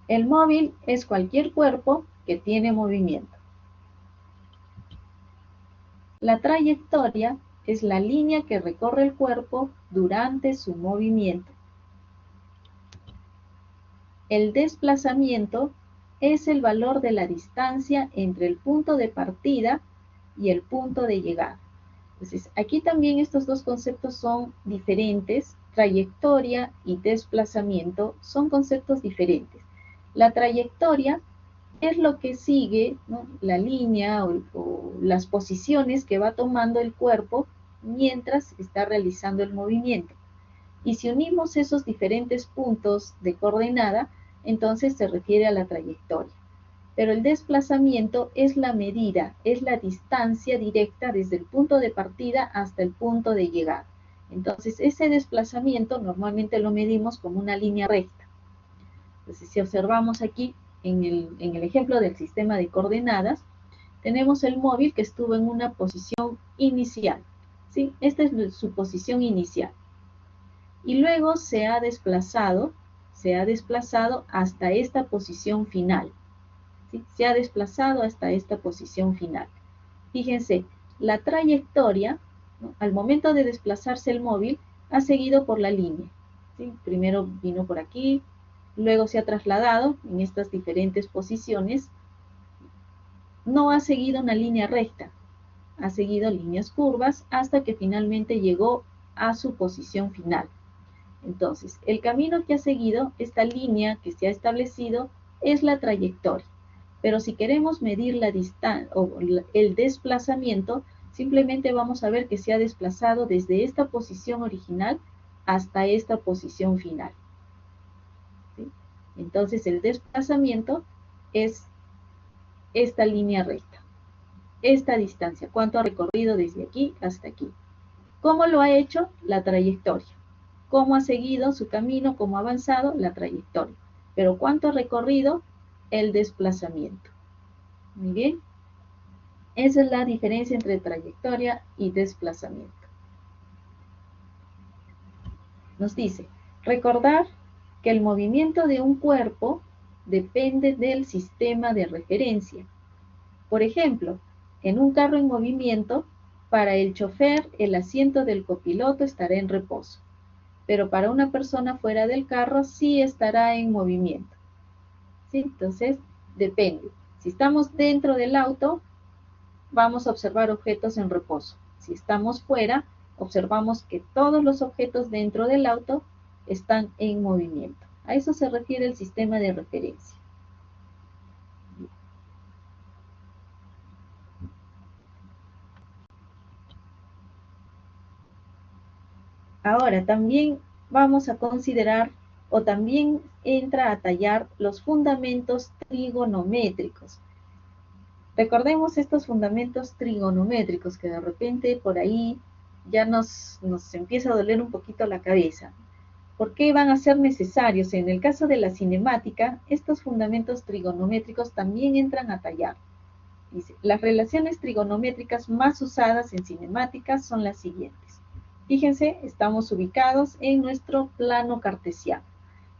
El móvil es cualquier cuerpo que tiene movimiento. La trayectoria es la línea que recorre el cuerpo durante su movimiento. El desplazamiento es el valor de la distancia entre el punto de partida y el punto de llegada. Entonces, aquí también estos dos conceptos son diferentes. Trayectoria y desplazamiento son conceptos diferentes. La trayectoria es lo que sigue, ¿no? La línea o las posiciones que va tomando el cuerpo mientras está realizando el movimiento. Y si unimos esos diferentes puntos de coordenada, entonces se refiere a la trayectoria. Pero el desplazamiento es la medida, es la distancia directa desde el punto de partida hasta el punto de llegada. Entonces ese desplazamiento normalmente lo medimos como una línea recta. Entonces si observamos aquí en el ejemplo del sistema de coordenadas, tenemos el móvil que estuvo en una posición inicial, ¿sí? Esta es su posición inicial. Y luego se ha desplazado hasta esta posición final. ¿sí? Se ha desplazado hasta esta posición final. Fíjense, la trayectoria, ¿no? Al momento de desplazarse el móvil, ha seguido por la línea, ¿sí? Primero vino por aquí, luego se ha trasladado en estas diferentes posiciones. No ha seguido una línea recta, ha seguido líneas curvas hasta que finalmente llegó a su posición final. Entonces, el camino que ha seguido, esta línea que se ha establecido, es la trayectoria. Pero si queremos medir la distancia o el desplazamiento, simplemente vamos a ver que se ha desplazado desde esta posición original hasta esta posición final, ¿sí? Entonces, el desplazamiento es esta línea recta, esta distancia, cuánto ha recorrido desde aquí hasta aquí. ¿Cómo lo ha hecho? La trayectoria. ¿Cómo ha seguido su camino? ¿Cómo ha avanzado? La trayectoria. Pero ¿cuánto ha recorrido? El desplazamiento. Muy bien. Esa es la diferencia entre trayectoria y desplazamiento. Nos dice, recordar que el movimiento de un cuerpo depende del sistema de referencia. Por ejemplo, en un carro en movimiento, para el chofer el asiento del copiloto estará en reposo, pero para una persona fuera del carro sí estará en movimiento, ¿sí? Entonces, depende. Si estamos dentro del auto, vamos a observar objetos en reposo. Si estamos fuera, observamos que todos los objetos dentro del auto están en movimiento. A eso se refiere el sistema de referencia. Ahora también vamos a considerar o también entra a tallar los fundamentos trigonométricos. Recordemos estos fundamentos trigonométricos que de repente por ahí ya nos empieza a doler un poquito la cabeza. ¿Por qué van a ser necesarios? En el caso de la cinemática, estos fundamentos trigonométricos también entran a tallar. Dice, las relaciones trigonométricas más usadas en cinemática son las siguientes. Fíjense, estamos ubicados en nuestro plano cartesiano.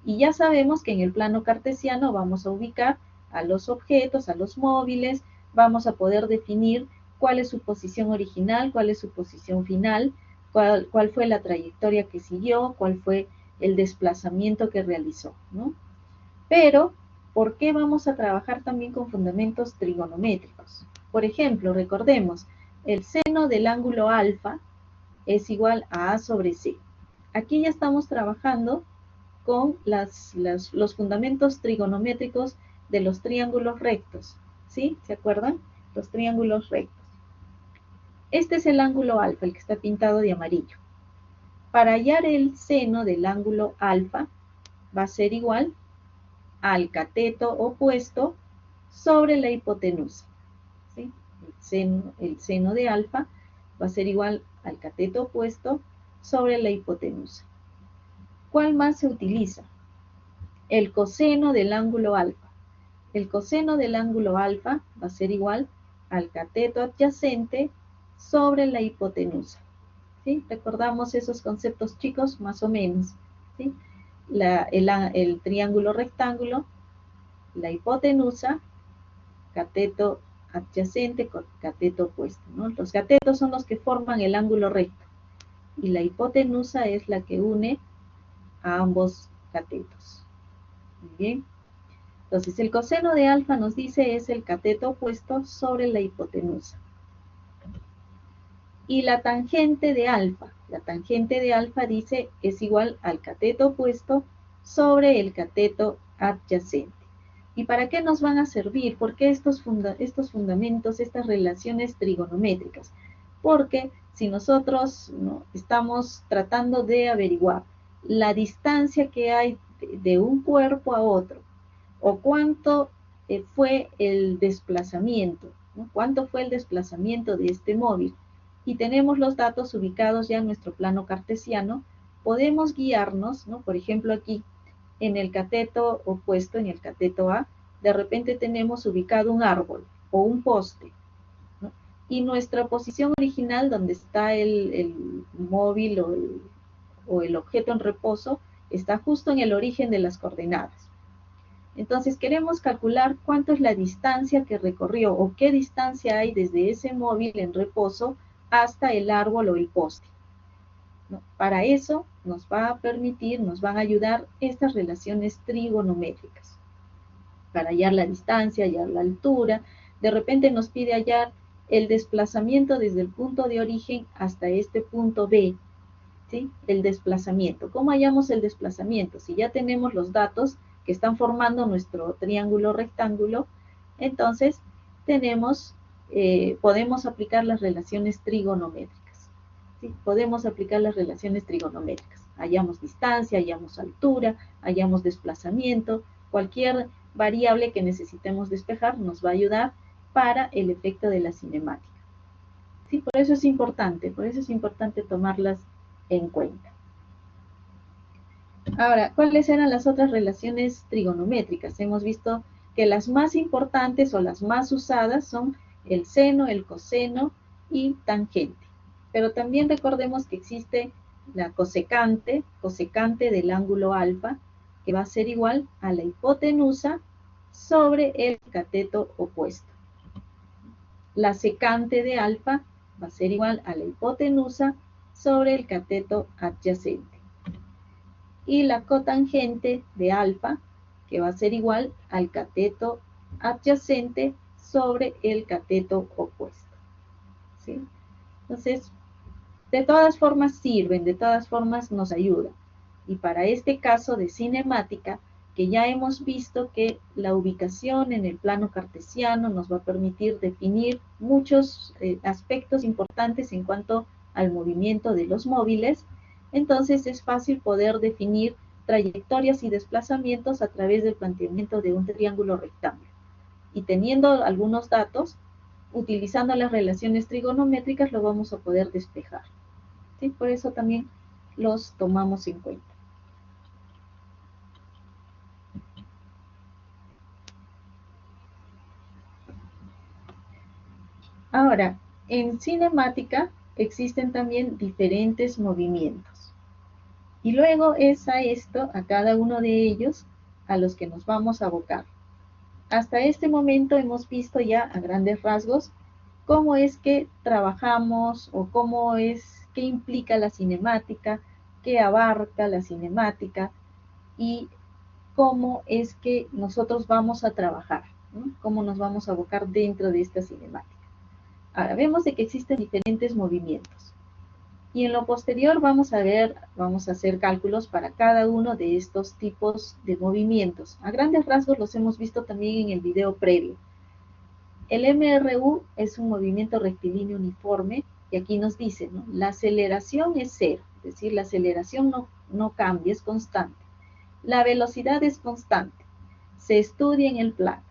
Y ya sabemos que en el plano cartesiano vamos a ubicar a los objetos, a los móviles, vamos a poder definir cuál es su posición original, cuál es su posición final, cuál fue la trayectoria que siguió, cuál fue el desplazamiento que realizó, ¿no? Pero, ¿por qué vamos a trabajar también con fundamentos trigonométricos? Por ejemplo, recordemos, el seno del ángulo alfa es igual a A sobre C. Aquí ya estamos trabajando con los fundamentos trigonométricos de los triángulos rectos, ¿sí? ¿Se acuerdan? Los triángulos rectos. Este es el ángulo alfa, el que está pintado de amarillo. Para hallar el seno del ángulo alfa, va a ser igual al cateto opuesto sobre la hipotenusa, ¿sí? El seno de alfa va a ser igual al cateto opuesto sobre la hipotenusa. ¿Cuál más se utiliza? El coseno del ángulo alfa. El coseno del ángulo alfa va a ser igual al cateto adyacente sobre la hipotenusa, ¿sí? Recordamos esos conceptos, chicos, más o menos, ¿sí? El triángulo rectángulo, la hipotenusa, cateto adyacente con cateto opuesto, ¿no? Los catetos son los que forman el ángulo recto y la hipotenusa es la que une a ambos catetos. Muy bien. Entonces, el coseno de alfa nos dice es el cateto opuesto sobre la hipotenusa. Y la tangente de alfa dice es igual al cateto opuesto sobre el cateto adyacente. ¿Y para qué nos van a servir? ¿Por qué estos fundamentos, estas relaciones trigonométricas? Porque si nosotros, ¿no?, estamos tratando de averiguar la distancia que hay de un cuerpo a otro, o cuánto fue el desplazamiento, ¿no? ¿Cuánto fue el desplazamiento de este móvil? Y tenemos los datos ubicados ya en nuestro plano cartesiano, podemos guiarnos, ¿no? Por ejemplo, aquí, en el cateto opuesto, en el cateto A, de repente tenemos ubicado un árbol o un poste, ¿no? Y nuestra posición original, donde está el móvil o el objeto en reposo, está justo en el origen de las coordenadas. Entonces queremos calcular cuánto es la distancia que recorrió o qué distancia hay desde ese móvil en reposo hasta el árbol o el poste, ¿no? Para eso nos va a permitir, nos van a ayudar estas relaciones trigonométricas. Para hallar la distancia, hallar la altura, de repente nos pide hallar el desplazamiento desde el punto de origen hasta este punto B, ¿sí? El desplazamiento. ¿Cómo hallamos el desplazamiento? Si ya tenemos los datos que están formando nuestro triángulo rectángulo, entonces podemos aplicar las relaciones trigonométricas, ¿sí? Podemos aplicar las relaciones trigonométricas. Hallamos distancia, hallamos altura, hallamos desplazamiento, cualquier variable que necesitemos despejar nos va a ayudar para el efecto de la cinemática. Sí, por eso es importante tomarlas en cuenta. Ahora, ¿cuáles eran las otras relaciones trigonométricas? Hemos visto que las más importantes o las más usadas son el seno, el coseno y tangente. Pero también recordemos que existe la cosecante del ángulo alfa, que va a ser igual a la hipotenusa sobre el cateto opuesto. La secante de alfa va a ser igual a la hipotenusa sobre el cateto adyacente. Y la cotangente de alfa, que va a ser igual al cateto adyacente sobre el cateto opuesto, ¿sí? Entonces, de todas formas sirven, de todas formas nos ayudan. Y para este caso de cinemática, que ya hemos visto que la ubicación en el plano cartesiano nos va a permitir definir muchos aspectos importantes en cuanto al movimiento de los móviles, entonces es fácil poder definir trayectorias y desplazamientos a través del planteamiento de un triángulo rectángulo. Y teniendo algunos datos, utilizando las relaciones trigonométricas, lo vamos a poder despejar, ¿sí? Por eso también los tomamos en cuenta. Ahora, en cinemática existen también diferentes movimientos. Y luego es a cada uno de ellos, a los que nos vamos a abocar. Hasta este momento hemos visto ya a grandes rasgos cómo es que trabajamos o qué implica la cinemática, qué abarca la cinemática y cómo es que nosotros vamos a trabajar, ¿no? Cómo nos vamos a abocar dentro de esta cinemática. Ahora, vemos de que existen diferentes movimientos. Y en lo posterior vamos a hacer cálculos para cada uno de estos tipos de movimientos. A grandes rasgos los hemos visto también en el video previo. El MRU es un movimiento rectilíneo uniforme y aquí nos dice, ¿no? La aceleración es cero, es decir, la aceleración no cambia, es constante. La velocidad es constante, se estudia en el plano.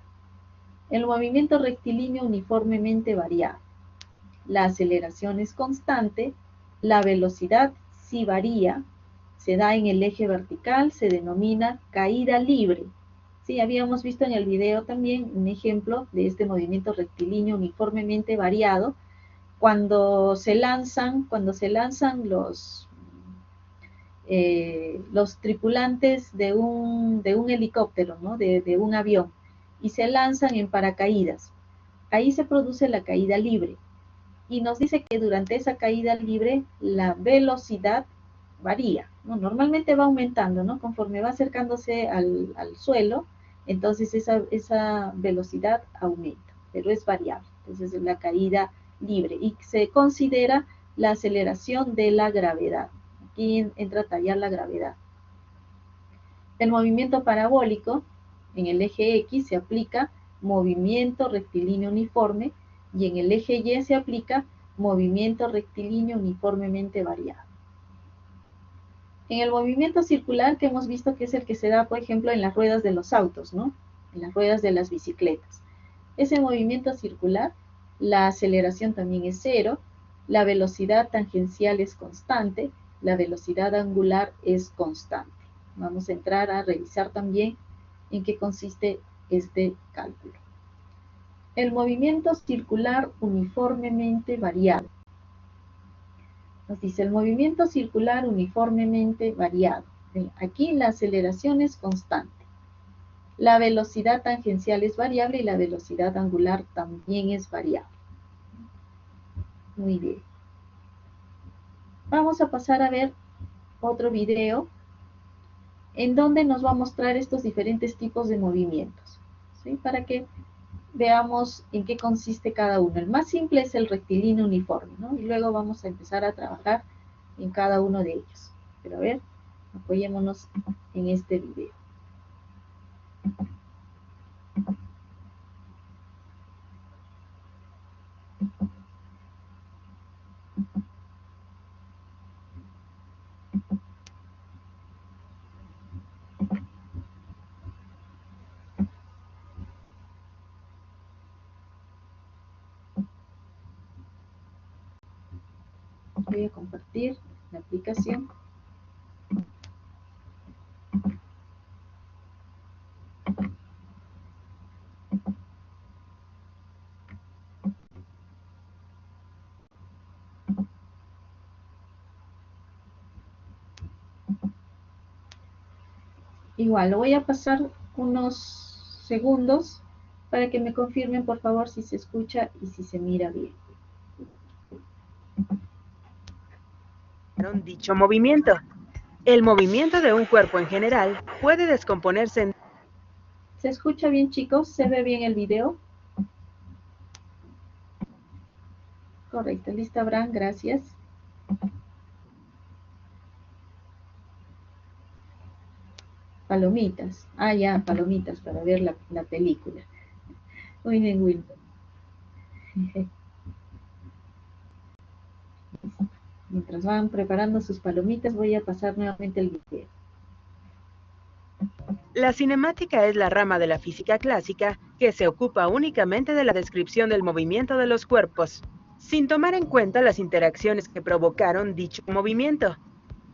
El movimiento rectilíneo uniformemente variable. La aceleración es constante, la velocidad sí varía, se da en el eje vertical, se denomina caída libre. Sí, habíamos visto en el video también un ejemplo de este movimiento rectilíneo uniformemente variado, cuando se lanzan los tripulantes de un helicóptero, ¿no? de un avión, y se lanzan en paracaídas. Ahí se produce la caída libre. Y nos dice que durante esa caída libre la velocidad varía, ¿no? Normalmente va aumentando, ¿no? Conforme va acercándose al suelo, entonces esa velocidad aumenta, pero es variable. Entonces es la caída libre y se considera la aceleración de la gravedad. Aquí entra a tallar la gravedad. El movimiento parabólico en el eje X se aplica movimiento rectilíneo uniforme y en el eje Y se aplica movimiento rectilíneo uniformemente variado. En el movimiento circular, que hemos visto que es el que se da, por ejemplo, en las ruedas de los autos, ¿no? En las ruedas de las bicicletas. Ese movimiento circular, la aceleración también es cero, la velocidad tangencial es constante, la velocidad angular es constante. Vamos a entrar a revisar también en qué consiste este cálculo. El movimiento circular uniformemente variado. Nos dice el movimiento circular uniformemente variado. Aquí la aceleración es constante. La velocidad tangencial es variable y la velocidad angular también es variable. Muy bien. Vamos a pasar a ver otro video en donde nos va a mostrar estos diferentes tipos de movimientos, ¿sí? Para que veamos en qué consiste cada uno. El más simple es el rectilíneo uniforme, ¿no? Y luego vamos a empezar a trabajar en cada uno de ellos. Pero a ver, apoyémonos en este video. Voy a compartir la aplicación. Igual, lo voy a pasar unos segundos para que me confirmen, por favor, si se escucha y si se mira bien. Dicho movimiento. El movimiento de un cuerpo en general puede descomponerse en... ¿Se escucha bien, chicos? ¿Se ve bien el video? Correcto, listo, Abraham, gracias. Palomitas. Ah, ya, palomitas para ver la película. Muy bien, Wilton. Mientras van preparando sus palomitas, voy a pasar nuevamente el video. La cinemática es la rama de la física clásica que se ocupa únicamente de la descripción del movimiento de los cuerpos, sin tomar en cuenta las interacciones que provocaron dicho movimiento.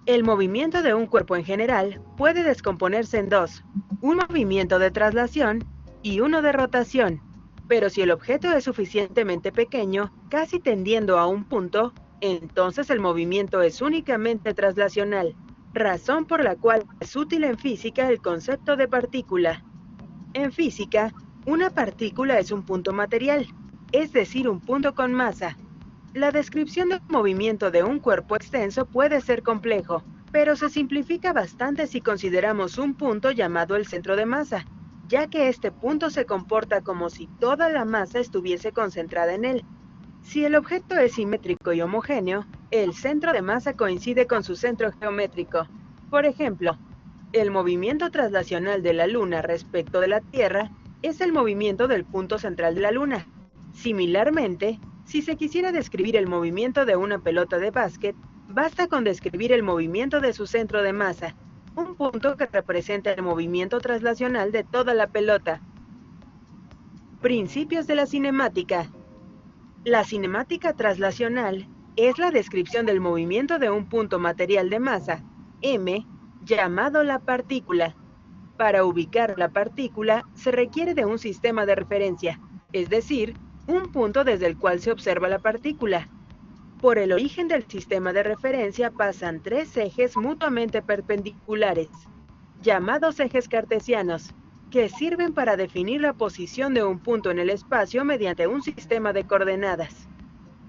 El movimiento de un cuerpo en general puede descomponerse en dos, un movimiento de traslación y uno de rotación, pero si el objeto es suficientemente pequeño, casi tendiendo a un punto, entonces el movimiento es únicamente traslacional, razón por la cual es útil en física el concepto de partícula. En física, una partícula es un punto material, es decir, un punto con masa. La descripción del movimiento de un cuerpo extenso puede ser complejo, pero se simplifica bastante si consideramos un punto llamado el centro de masa, ya que este punto se comporta como si toda la masa estuviese concentrada en él. Si el objeto es simétrico y homogéneo, el centro de masa coincide con su centro geométrico. Por ejemplo, el movimiento traslacional de la Luna respecto de la Tierra es el movimiento del punto central de la Luna. Similarmente, si se quisiera describir el movimiento de una pelota de básquet, basta con describir el movimiento de su centro de masa, un punto que representa el movimiento traslacional de toda la pelota. Principios de la cinemática. La cinemática traslacional es la descripción del movimiento de un punto material de masa, m, llamado la partícula. Para ubicar la partícula se requiere de un sistema de referencia, es decir, un punto desde el cual se observa la partícula. Por el origen del sistema de referencia pasan tres ejes mutuamente perpendiculares, llamados ejes cartesianos, que sirven para definir la posición de un punto en el espacio mediante un sistema de coordenadas.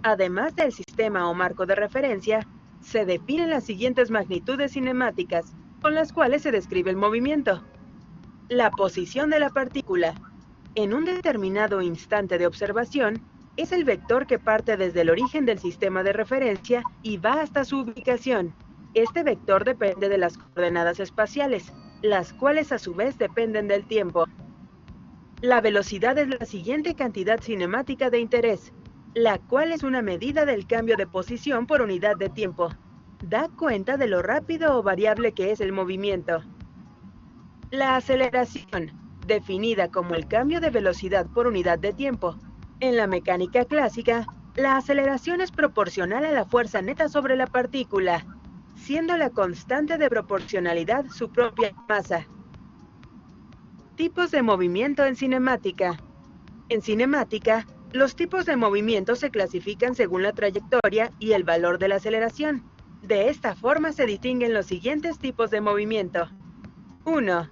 Además del sistema o marco de referencia, se definen las siguientes magnitudes cinemáticas, con las cuales se describe el movimiento. La posición de la partícula. En un determinado instante de observación, es el vector que parte desde el origen del sistema de referencia y va hasta su ubicación. Este vector depende de las coordenadas espaciales, las cuales a su vez dependen del tiempo. La velocidad es la siguiente cantidad cinemática de interés, la cual es una medida del cambio de posición por unidad de tiempo. Da cuenta de lo rápido o variable que es el movimiento. La aceleración, definida como el cambio de velocidad por unidad de tiempo. En la mecánica clásica, la aceleración es proporcional a la fuerza neta sobre la partícula, siendo la constante de proporcionalidad su propia masa. Tipos de movimiento en cinemática. En cinemática, los tipos de movimiento se clasifican según la trayectoria y el valor de la aceleración. De esta forma se distinguen los siguientes tipos de movimiento. 1.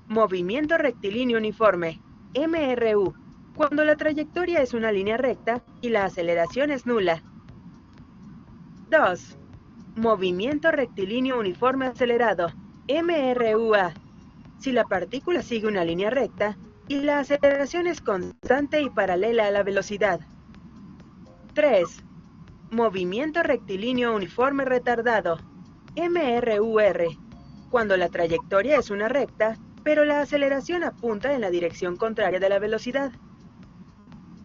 Movimiento rectilíneo uniforme, MRU, cuando la trayectoria es una línea recta y la aceleración es nula. 2. Movimiento rectilíneo uniforme acelerado, MRUA, si la partícula sigue una línea recta y la aceleración es constante y paralela a la velocidad. 3. Movimiento rectilíneo uniforme retardado, MRUR, cuando la trayectoria es una recta, pero la aceleración apunta en la dirección contraria de la velocidad.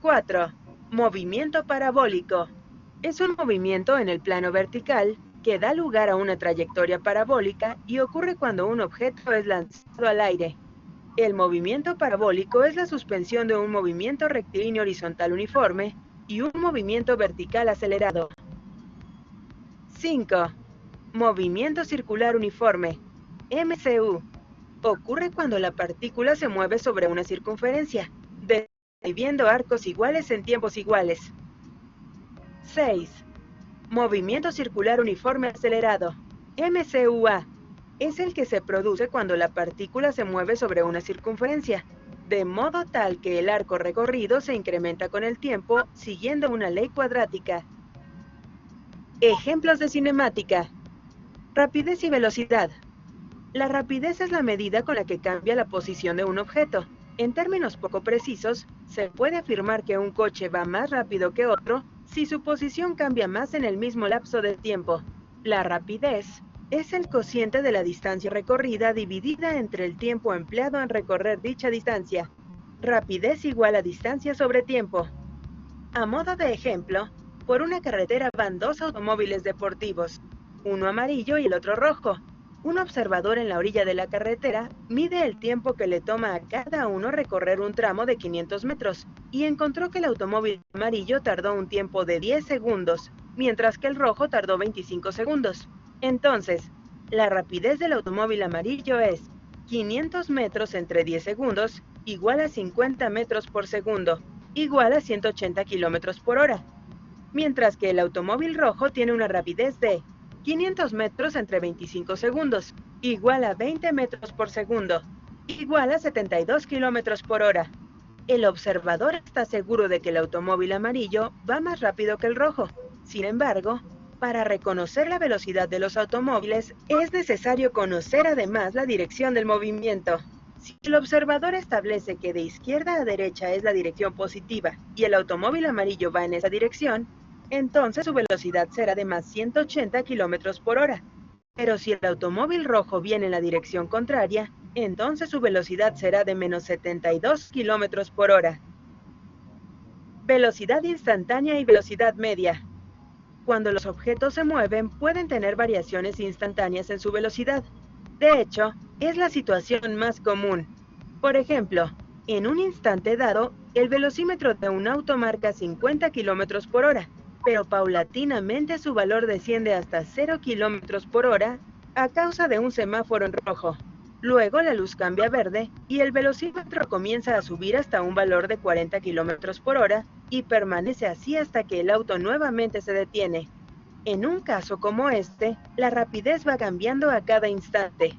4. Movimiento parabólico. Es un movimiento en el plano vertical que da lugar a una trayectoria parabólica y ocurre cuando un objeto es lanzado al aire. El movimiento parabólico es la suspensión de un movimiento rectilíneo horizontal uniforme y un movimiento vertical acelerado. 5. Movimiento circular uniforme, MCU. Ocurre cuando la partícula se mueve sobre una circunferencia, describiendo arcos iguales en tiempos iguales. 6. Movimiento circular uniforme acelerado, MCUA. Es el que se produce cuando la partícula se mueve sobre una circunferencia, de modo tal que el arco recorrido se incrementa con el tiempo siguiendo una ley cuadrática. Ejemplos de cinemática. Rapidez y velocidad. La rapidez es la medida con la que cambia la posición de un objeto. En términos poco precisos, se puede afirmar que un coche va más rápido que otro si su posición cambia más en el mismo lapso de tiempo. La rapidez es el cociente de la distancia recorrida dividida entre el tiempo empleado en recorrer dicha distancia. Rapidez igual a distancia sobre tiempo. A modo de ejemplo, por una carretera van dos automóviles deportivos, uno amarillo y el otro rojo. Un observador en la orilla de la carretera mide el tiempo que le toma a cada uno recorrer un tramo de 500 metros y encontró que el automóvil amarillo tardó un tiempo de 10 segundos, mientras que el rojo tardó 25 segundos. Entonces, la rapidez del automóvil amarillo es 500 metros entre 10 segundos igual a 50 metros por segundo, igual a 180 kilómetros por hora, mientras que el automóvil rojo tiene una rapidez de 500 metros entre 25 segundos, igual a 20 metros por segundo, igual a 72 kilómetros por hora. El observador está seguro de que el automóvil amarillo va más rápido que el rojo. Sin embargo, para reconocer la velocidad de los automóviles, es necesario conocer además la dirección del movimiento. Si el observador establece que de izquierda a derecha es la dirección positiva y el automóvil amarillo va en esa dirección, entonces su velocidad será de más 180 kilómetros por hora. Pero si el automóvil rojo viene en la dirección contraria, entonces su velocidad será de menos 72 kilómetros por hora. Velocidad instantánea y velocidad media. Cuando los objetos se mueven, pueden tener variaciones instantáneas en su velocidad. De hecho, es la situación más común. Por ejemplo, en un instante dado, el velocímetro de un auto marca 50 kilómetros por hora, pero paulatinamente su valor desciende hasta 0 kilómetros por hora a causa de un semáforo en rojo. Luego la luz cambia a verde y el velocímetro comienza a subir hasta un valor de 40 kilómetros por hora y permanece así hasta que el auto nuevamente se detiene. En un caso como este, la rapidez va cambiando a cada instante.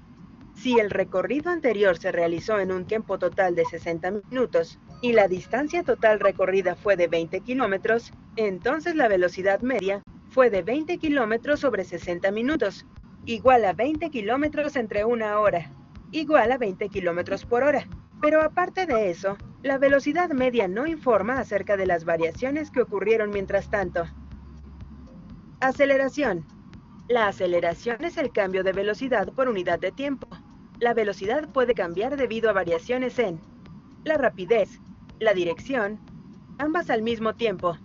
Si el recorrido anterior se realizó en un tiempo total de 60 minutos y la distancia total recorrida fue de 20 kilómetros, entonces la velocidad media fue de 20 kilómetros sobre 60 minutos, igual a 20 kilómetros entre una hora, igual a 20 kilómetros por hora. Pero aparte de eso, la velocidad media no informa acerca de las variaciones que ocurrieron mientras tanto. Aceleración. La aceleración es el cambio de velocidad por unidad de tiempo. La velocidad puede cambiar debido a variaciones en la rapidez, la dirección, ambas al mismo tiempo.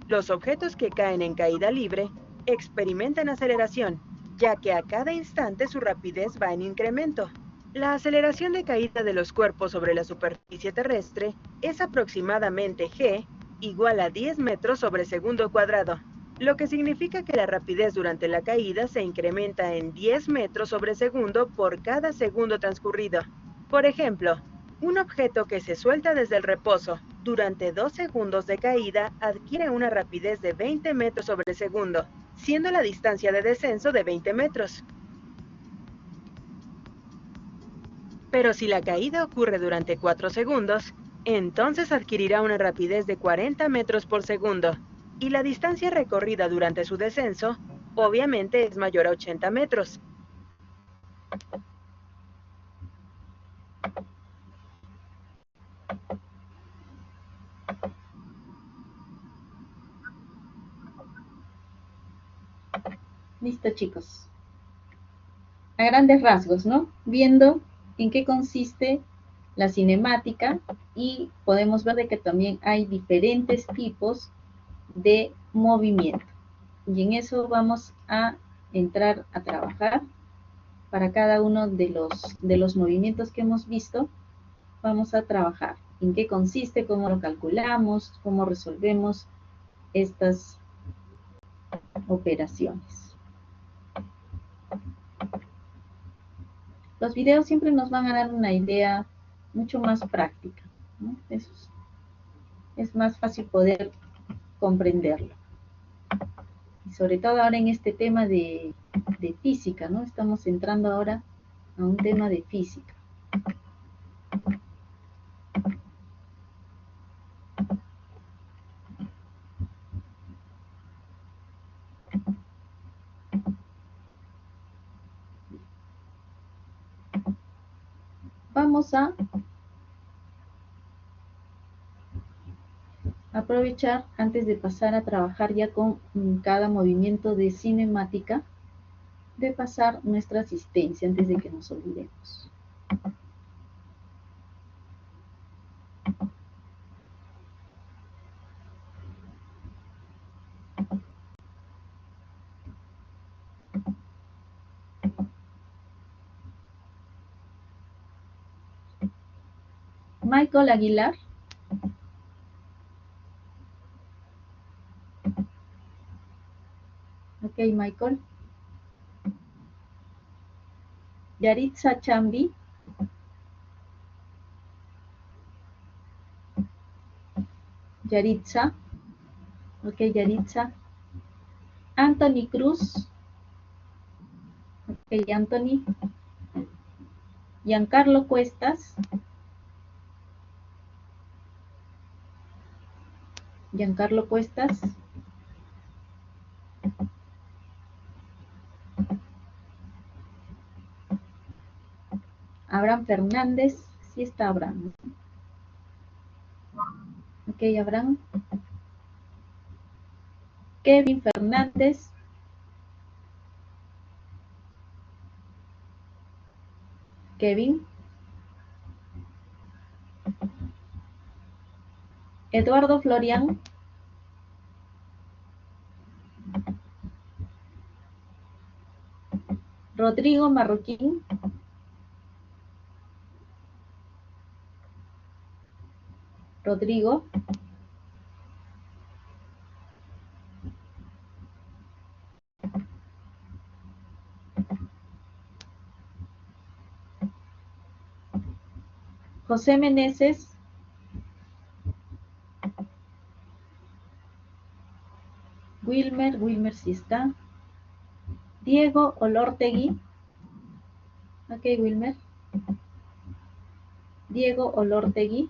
Los objetos que caen en caída libre experimentan aceleración, ya que a cada instante su rapidez va en incremento. La aceleración de caída de los cuerpos sobre la superficie terrestre es aproximadamente g igual a 10 metros sobre segundo cuadrado, lo que significa que la rapidez durante la caída se incrementa en 10 metros sobre segundo por cada segundo transcurrido. Por ejemplo, un objeto que se suelta desde el reposo durante 2 segundos de caída adquiere una rapidez de 20 metros sobre segundo, siendo la distancia de descenso de 20 metros. Pero si la caída ocurre durante 4 segundos, entonces adquirirá una rapidez de 40 metros por segundo, y la distancia recorrida durante su descenso, obviamente, es mayor a 80 metros. Listo, chicos. A grandes rasgos, ¿no? Viendo en qué consiste la cinemática, y podemos ver de que también hay diferentes tipos de movimiento. Y en eso vamos a entrar a trabajar. Para cada uno de los movimientos que hemos visto, vamos a trabajar en qué consiste, cómo lo calculamos, cómo resolvemos estas operaciones. Los videos siempre nos van a dar una idea mucho más práctica, ¿no? Es más fácil poder comprenderlo. Y sobre todo ahora en este tema de física, ¿no? Estamos entrando ahora a un tema de física. Vamos a aprovechar, antes de pasar a trabajar ya con cada movimiento de cinemática, de pasar nuestra asistencia antes de que nos olvidemos. Michael Aguilar. Ok, Michael. Yaritza Chambi. Yaritza. Ok, Yaritza. Anthony Cruz. Ok, Anthony. Giancarlo Cuestas. Giancarlo Cuestas. Abraham Fernández. Sí está Abraham. Ok, Abraham. Kevin Fernández. Kevin. Eduardo Florian. Rodrigo Marroquín. Rodrigo. José Meneses. Wilmer sí está. Diego Olortegui. Ok, Wilmer. Diego Olortegui.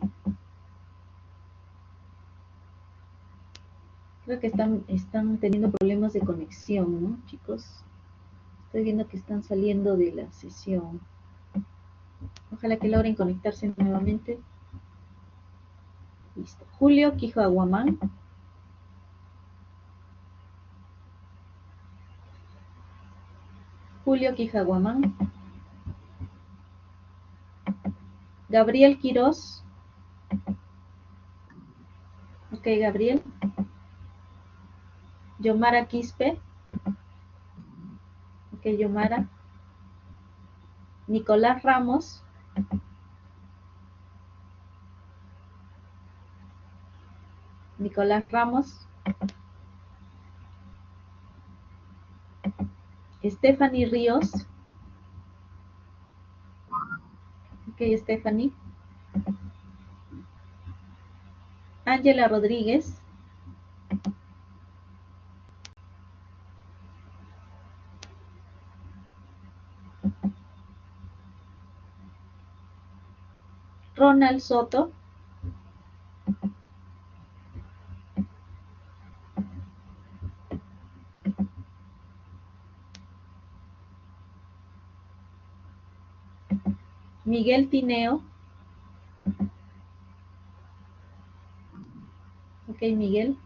Creo que están teniendo problemas de conexión, ¿no, chicos? Estoy viendo que están saliendo de la sesión. Ojalá que logren conectarse nuevamente. Listo. Julio Quijaguamán. Julio Quijaguamán. Gabriel Quirós. Ok, Gabriel. Yomara Quispe. Ok, Yomara. Nicolás Ramos. Nicolás Ramos. Stephanie Ríos. Ok, Stephanie. Ángela Rodríguez. Ronald Soto. Miguel Tineo. Ok, Miguel.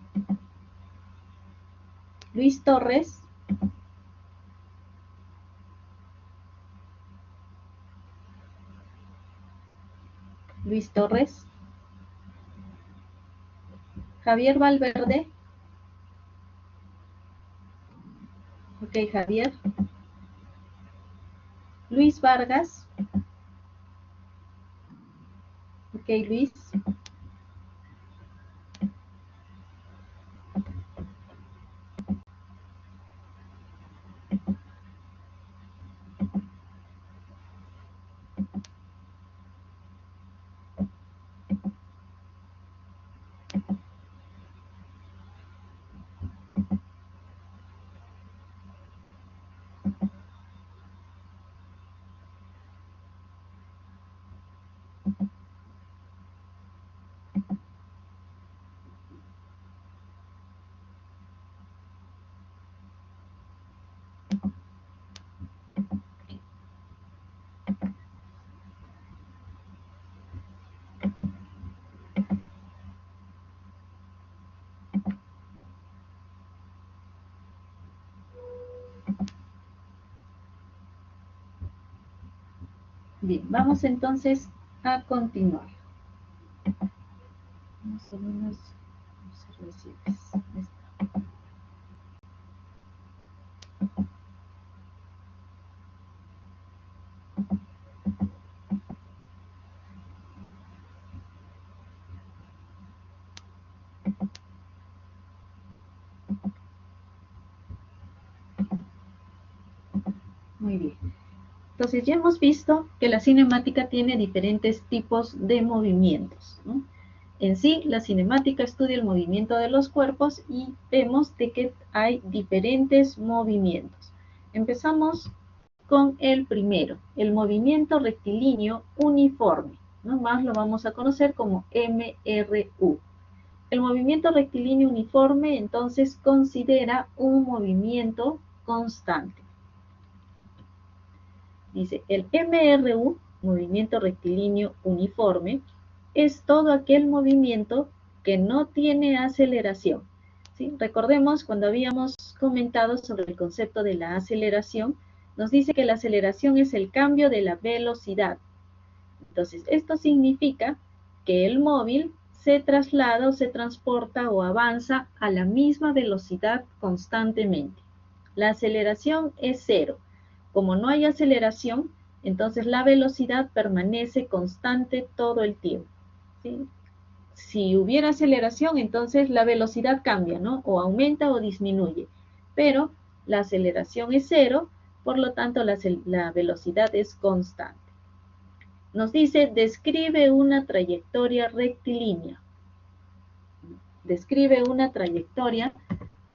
Luis Torres. Luis Torres. Javier Valverde. Ok, Javier. Luis Vargas. Ok, Luis. Bien, vamos entonces a continuar. Vamos a ver unas observaciones. Muy bien. Entonces ya hemos visto que la cinemática tiene diferentes tipos de movimientos, ¿no? En sí, la cinemática estudia el movimiento de los cuerpos y vemos de que hay diferentes movimientos. Empezamos con el primero, el movimiento rectilíneo uniforme, ¿no? Más lo vamos a conocer como MRU. El movimiento rectilíneo uniforme entonces considera un movimiento constante. Dice, el MRU, movimiento rectilíneo uniforme, es todo aquel movimiento que no tiene aceleración. ¿Sí? Recordemos cuando habíamos comentado sobre el concepto de la aceleración, nos dice que la aceleración es el cambio de la velocidad. Entonces, esto significa que el móvil se traslada o se transporta o avanza a la misma velocidad constantemente. La aceleración es cero. Como no hay aceleración, entonces la velocidad permanece constante todo el tiempo, ¿sí? Si hubiera aceleración, entonces la velocidad cambia, ¿no? O aumenta o disminuye. Pero la aceleración es cero, por lo tanto la velocidad es constante. Nos dice, describe una trayectoria rectilínea. Describe una trayectoria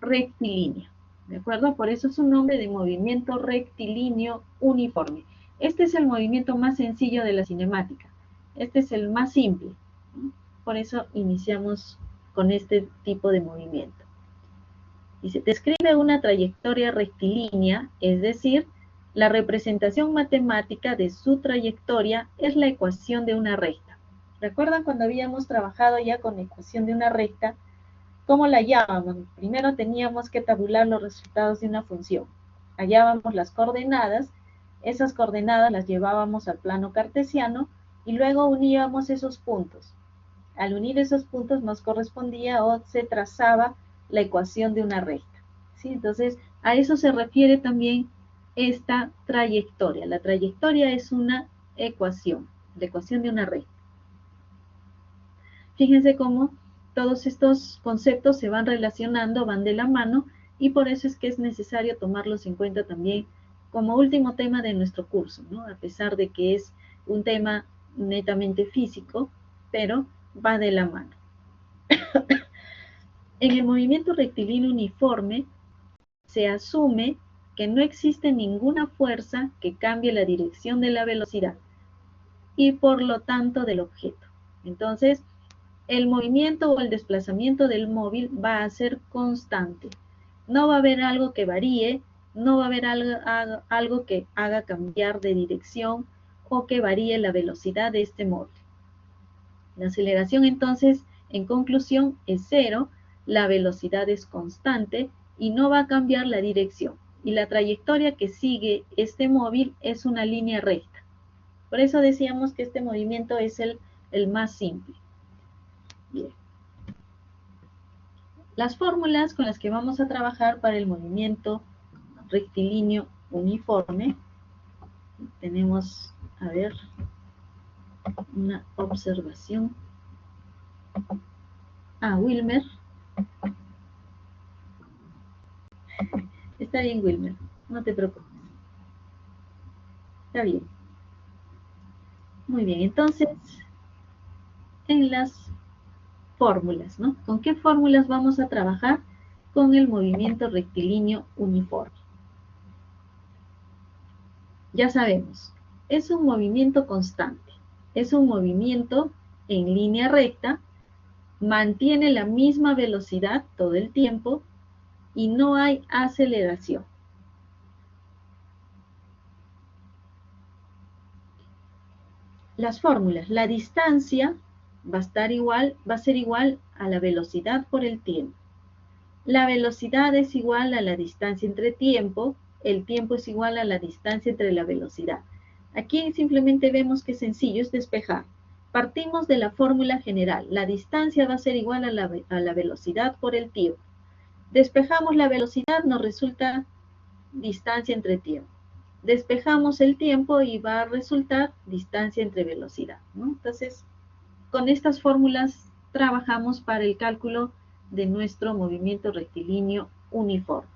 rectilínea. ¿De acuerdo? Por eso es un nombre de movimiento rectilíneo uniforme. Este es el movimiento más sencillo de la cinemática. Este es el más simple, ¿no? Por eso iniciamos con este tipo de movimiento. Dice, describe una trayectoria rectilínea, es decir, la representación matemática de su trayectoria es la ecuación de una recta. ¿Recuerdan cuando habíamos trabajado ya con la ecuación de una recta? ¿Cómo la hallábamos? Primero teníamos que tabular los resultados de una función. Hallábamos las coordenadas, esas coordenadas las llevábamos al plano cartesiano y luego uníamos esos puntos. Al unir esos puntos nos correspondía o se trazaba la ecuación de una recta, ¿sí? Entonces, a eso se refiere también esta trayectoria. La trayectoria es una ecuación, la ecuación de una recta. Fíjense cómo todos estos conceptos se van relacionando, van de la mano, y por eso es que es necesario tomarlos en cuenta también como último tema de nuestro curso, ¿no? A pesar de que es un tema netamente físico, pero va de la mano. En el movimiento rectilíneo uniforme se asume que no existe ninguna fuerza que cambie la dirección de la velocidad. y por lo tanto del objeto. Entonces, el movimiento o el desplazamiento del móvil va a ser constante. No va a haber algo que varíe, no va a haber algo que haga cambiar de dirección o que varíe la velocidad de este móvil. La aceleración entonces, en conclusión, es cero, la velocidad es constante y no va a cambiar la dirección. Y la trayectoria que sigue este móvil es una línea recta. Por eso decíamos que este movimiento es el más simple. Bien. Las fórmulas con las que vamos a trabajar para el movimiento rectilíneo uniforme. Tenemos, a ver, una observación. Wilmer. Está bien, Wilmer, no te preocupes. Está bien. Muy bien, entonces, en las fórmulas, ¿no? ¿Con qué fórmulas vamos a trabajar? Con el movimiento rectilíneo uniforme. Ya sabemos, es un movimiento constante, es un movimiento en línea recta, mantiene la misma velocidad todo el tiempo y no hay aceleración. Las fórmulas, la distancia va a ser igual a la velocidad por el tiempo. La velocidad es igual a la distancia entre tiempo, el tiempo es igual a la distancia entre la velocidad. Aquí simplemente vemos que sencillo, es despejar. Partimos de la fórmula general, la distancia va a ser igual a la velocidad por el tiempo. Despejamos la velocidad, nos resulta distancia entre tiempo. Despejamos el tiempo y va a resultar distancia entre velocidad, ¿no? Entonces, con estas fórmulas trabajamos para el cálculo de nuestro movimiento rectilíneo uniforme.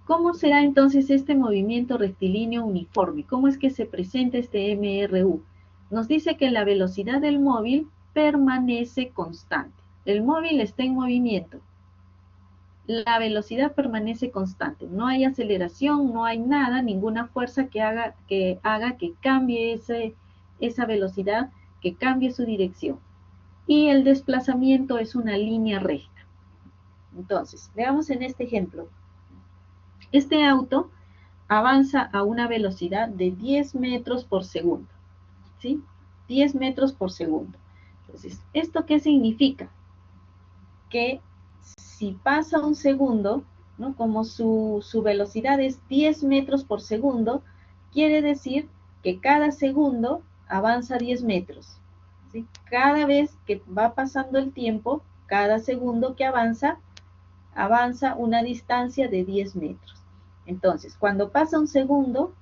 ¿Cómo será entonces este movimiento rectilíneo uniforme? ¿Cómo es que se presenta este MRU? Nos dice que la velocidad del móvil permanece constante. El móvil está en movimiento. La velocidad permanece constante. No hay aceleración, no hay nada, ninguna fuerza que haga que cambie esa velocidad, que cambie su dirección. Y el desplazamiento es una línea recta. Entonces, veamos en este ejemplo. Este auto avanza a una velocidad de 10 metros por segundo. ¿Sí? 10 metros por segundo. Entonces, ¿esto qué significa? Que si pasa un segundo, ¿no? Como su velocidad es 10 metros por segundo, quiere decir que cada segundo avanza 10 metros. ¿Sí? Cada vez que va pasando el tiempo, cada segundo que avanza una distancia de 10 metros. Entonces, cuando pasa un segundo,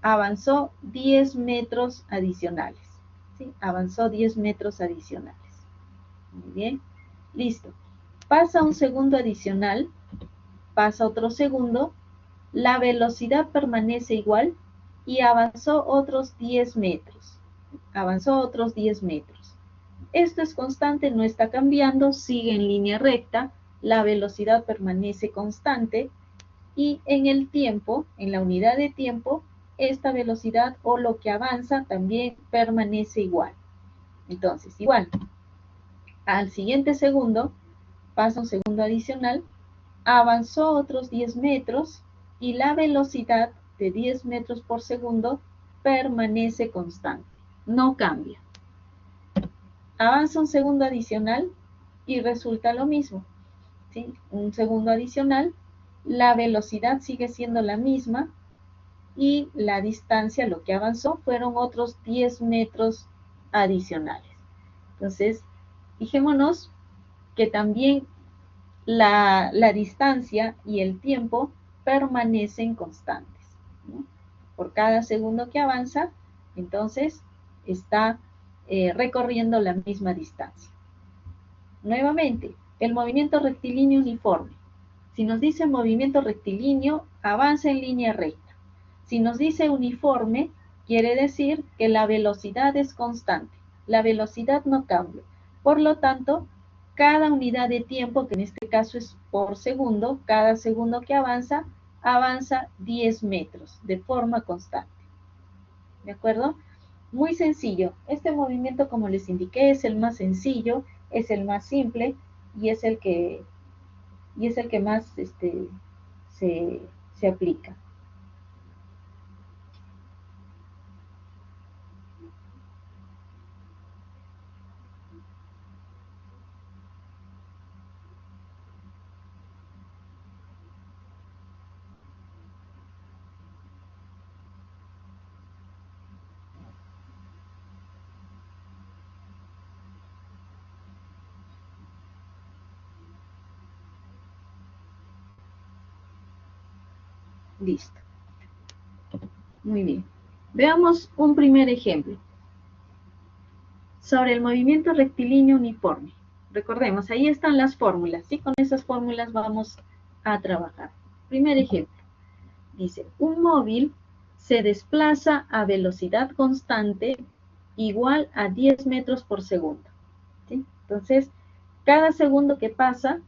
avanzó 10 metros adicionales. ¿Sí? Avanzó 10 metros adicionales. Muy bien, listo. Pasa un segundo adicional, pasa otro segundo, la velocidad permanece igual y avanzó otros 10 metros. Avanzó otros 10 metros. Esto es constante, no está cambiando, sigue en línea recta, la velocidad permanece constante y en el tiempo, en la unidad de tiempo, esta velocidad o lo que avanza también permanece igual. Entonces, igual, al siguiente segundo, pasa un segundo adicional, avanzó otros 10 metros y la velocidad de 10 metros por segundo permanece constante, no cambia. Avanza un segundo adicional y resulta lo mismo, ¿sí? Un segundo adicional, la velocidad sigue siendo la misma y la distancia, lo que avanzó, fueron otros 10 metros adicionales. Entonces, fijémonos que también la distancia y el tiempo permanecen constantes, ¿no? Por cada segundo que avanza, entonces está recorriendo la misma distancia. Nuevamente, el movimiento rectilíneo uniforme. Si nos dice movimiento rectilíneo, avanza en línea recta. Si nos dice uniforme, quiere decir que la velocidad es constante. La velocidad no cambia. Por lo tanto, cada unidad de tiempo, que en este caso es por segundo, cada segundo que avanza 10 metros de forma constante. ¿De acuerdo? Muy sencillo. Este movimiento, como les indiqué, es el más sencillo, es el más simple y es el que más se aplica. Listo. Muy bien. Veamos un primer ejemplo. Sobre el movimiento rectilíneo uniforme. Recordemos, ahí están las fórmulas, ¿sí? Con esas fórmulas vamos a trabajar. Primer ejemplo. Dice, un móvil se desplaza a velocidad constante igual a 10 metros por segundo. ¿Sí? Entonces, cada segundo que pasa,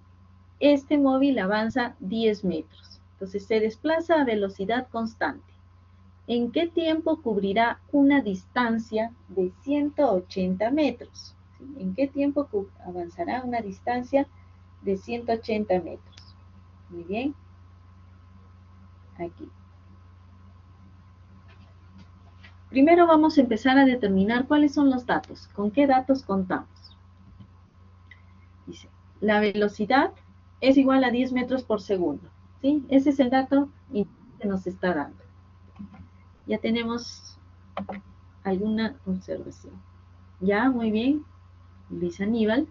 este móvil avanza 10 metros. Entonces, se desplaza a velocidad constante. ¿En qué tiempo cubrirá una distancia de 180 metros? ¿Sí? ¿En qué tiempo avanzará una distancia de 180 metros? Muy bien. Aquí. Primero vamos a empezar a determinar cuáles son los datos. ¿Con qué datos contamos? Dice, la velocidad es igual a 10 metros por segundo. ¿Sí? Ese es el dato que nos está dando. Ya tenemos alguna observación. Ya, muy bien. Luis Aníbal.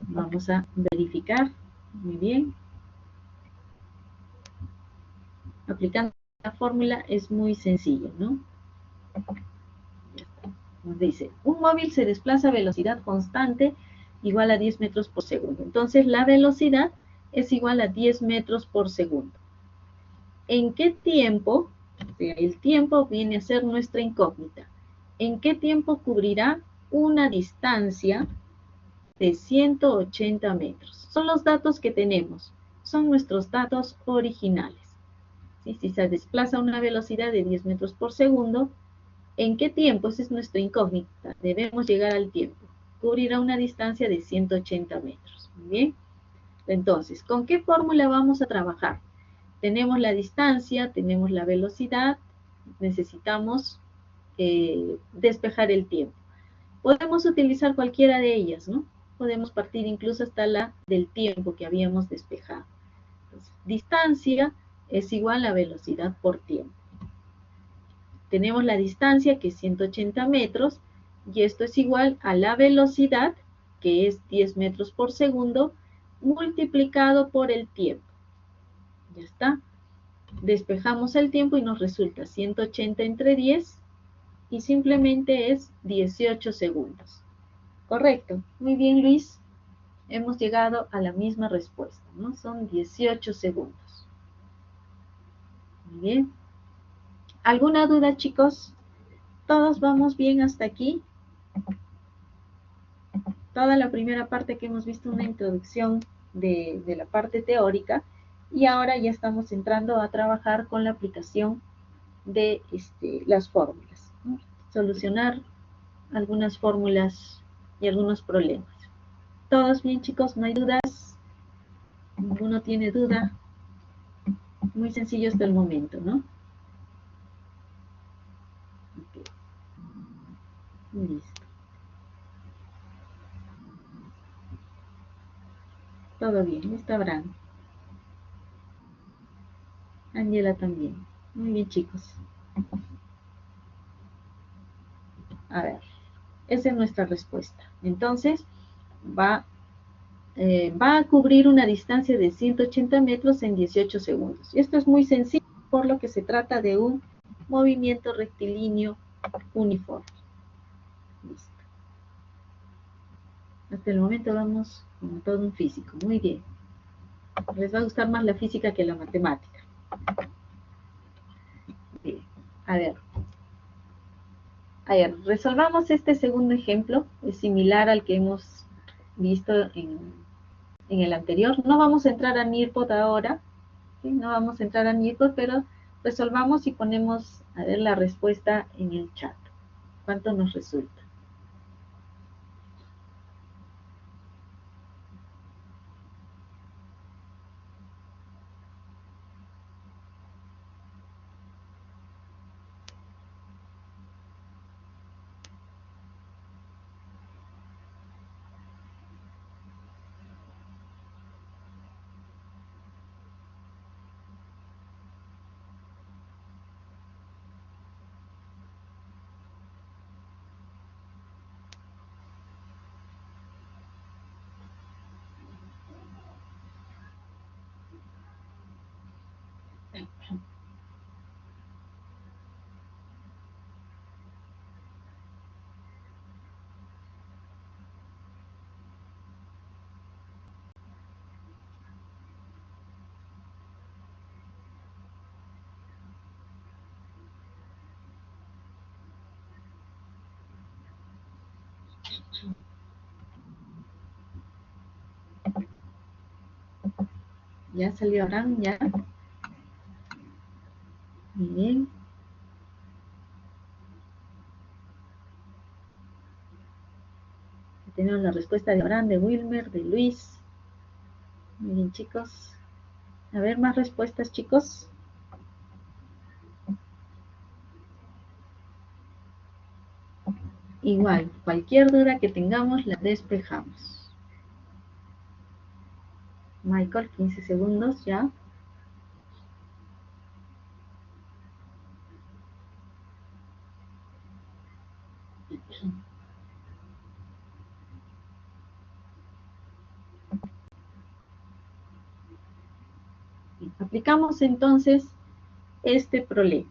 Vamos a verificar. Muy bien. Aplicando la fórmula es muy sencillo, ¿no? Nos dice, un móvil se desplaza a velocidad constante igual a 10 metros por segundo. Entonces, la velocidad es igual a 10 metros por segundo. ¿En qué tiempo? O sea, el tiempo viene a ser nuestra incógnita. ¿En qué tiempo cubrirá una distancia de 180 metros? Son los datos que tenemos. Son nuestros datos originales. ¿Sí? Si se desplaza a una velocidad de 10 metros por segundo, ¿en qué tiempo? Esa es nuestra incógnita. Debemos llegar al tiempo. Cubrirá una distancia de 180 metros. Muy bien. Entonces, ¿con qué fórmula vamos a trabajar? Tenemos la distancia, tenemos la velocidad, necesitamos despejar el tiempo. Podemos utilizar cualquiera de ellas, ¿no? Podemos partir incluso hasta la del tiempo que habíamos despejado. Entonces, distancia es igual a velocidad por tiempo. Tenemos la distancia, que es 180 metros, y esto es igual a la velocidad, que es 10 metros por segundo, multiplicado por el tiempo. Ya está. Despejamos el tiempo y nos resulta 180 entre 10, y simplemente es 18 segundos. Correcto. Muy bien, Luis. Hemos llegado a la misma respuesta, ¿no? Son 18 segundos. Muy bien. ¿Alguna duda, chicos? ¿Todos vamos bien hasta aquí? Toda la primera parte que hemos visto, una introducción de la parte teórica, y ahora ya estamos entrando a trabajar con la aplicación de las fórmulas, ¿no? Solucionar algunas fórmulas y algunos problemas. ¿Todos bien, chicos? ¿No hay dudas? ¿Ninguno tiene duda? Muy sencillo hasta el momento, ¿no? Okay. Listo. Todo bien. Está Abraham. Angela también. Muy bien, chicos. A ver. Esa es nuestra respuesta. Entonces, va a cubrir una distancia de 180 metros en 18 segundos. Y esto es muy sencillo, por lo que se trata de un movimiento rectilíneo uniforme. Listo. Hasta el momento vamos como todo un físico. Muy bien. Les va a gustar más la física que la matemática. Bien. A ver, resolvamos este segundo ejemplo. Es similar al que hemos visto en el anterior. No vamos a entrar a NIRPOD ahora, ¿sí? No vamos a entrar a NIRPOD, pero Resolvamos y ponemos a ver la respuesta en el chat. ¿Cuánto nos resulta? Ya salió Abraham, ya. Muy bien. Tenemos la respuesta de Abraham, de Wilmer, de Luis. Muy bien, chicos. A ver, más respuestas, chicos. Igual, cualquier duda que tengamos la despejamos. Michael, 15 segundos ya. Aplicamos entonces este problema.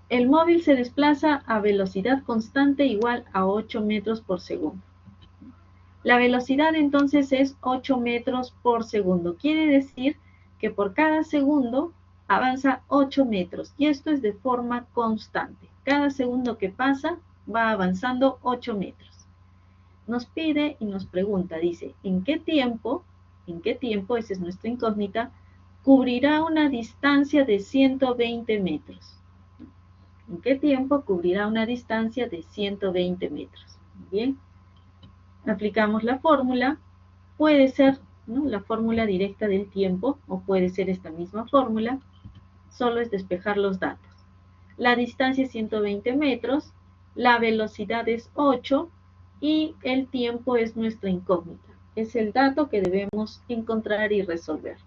El móvil se desplaza a velocidad constante igual a 8 metros por segundo. La velocidad entonces es 8 metros por segundo. Quiere decir que por cada segundo avanza 8 metros y esto es de forma constante. Cada segundo que pasa va avanzando 8 metros. Nos pide y nos pregunta, dice, ¿en qué tiempo, esa es nuestra incógnita, cubrirá una distancia de 120 metros? ¿En qué tiempo cubrirá una distancia de 120 metros? Bien, aplicamos la fórmula, puede ser, ¿no?, la fórmula directa del tiempo o puede ser esta misma fórmula, solo es despejar los datos. La distancia es 120 metros, la velocidad es 8 y el tiempo es nuestra incógnita. Es el dato que debemos encontrar y resolver.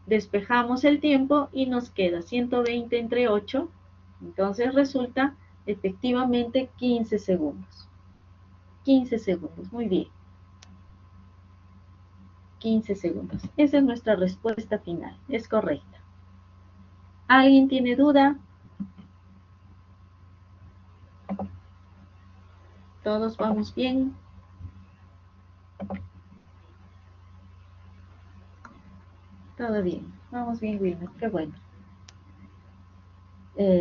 Despejamos el tiempo y nos queda 120 entre 8, entonces resulta efectivamente 15 segundos. 15 segundos, muy bien. 15 segundos. Esa es nuestra respuesta final, es correcta. ¿Alguien tiene duda? ¿Todos vamos bien? Todo bien, vamos bien, Wilmer, qué bueno.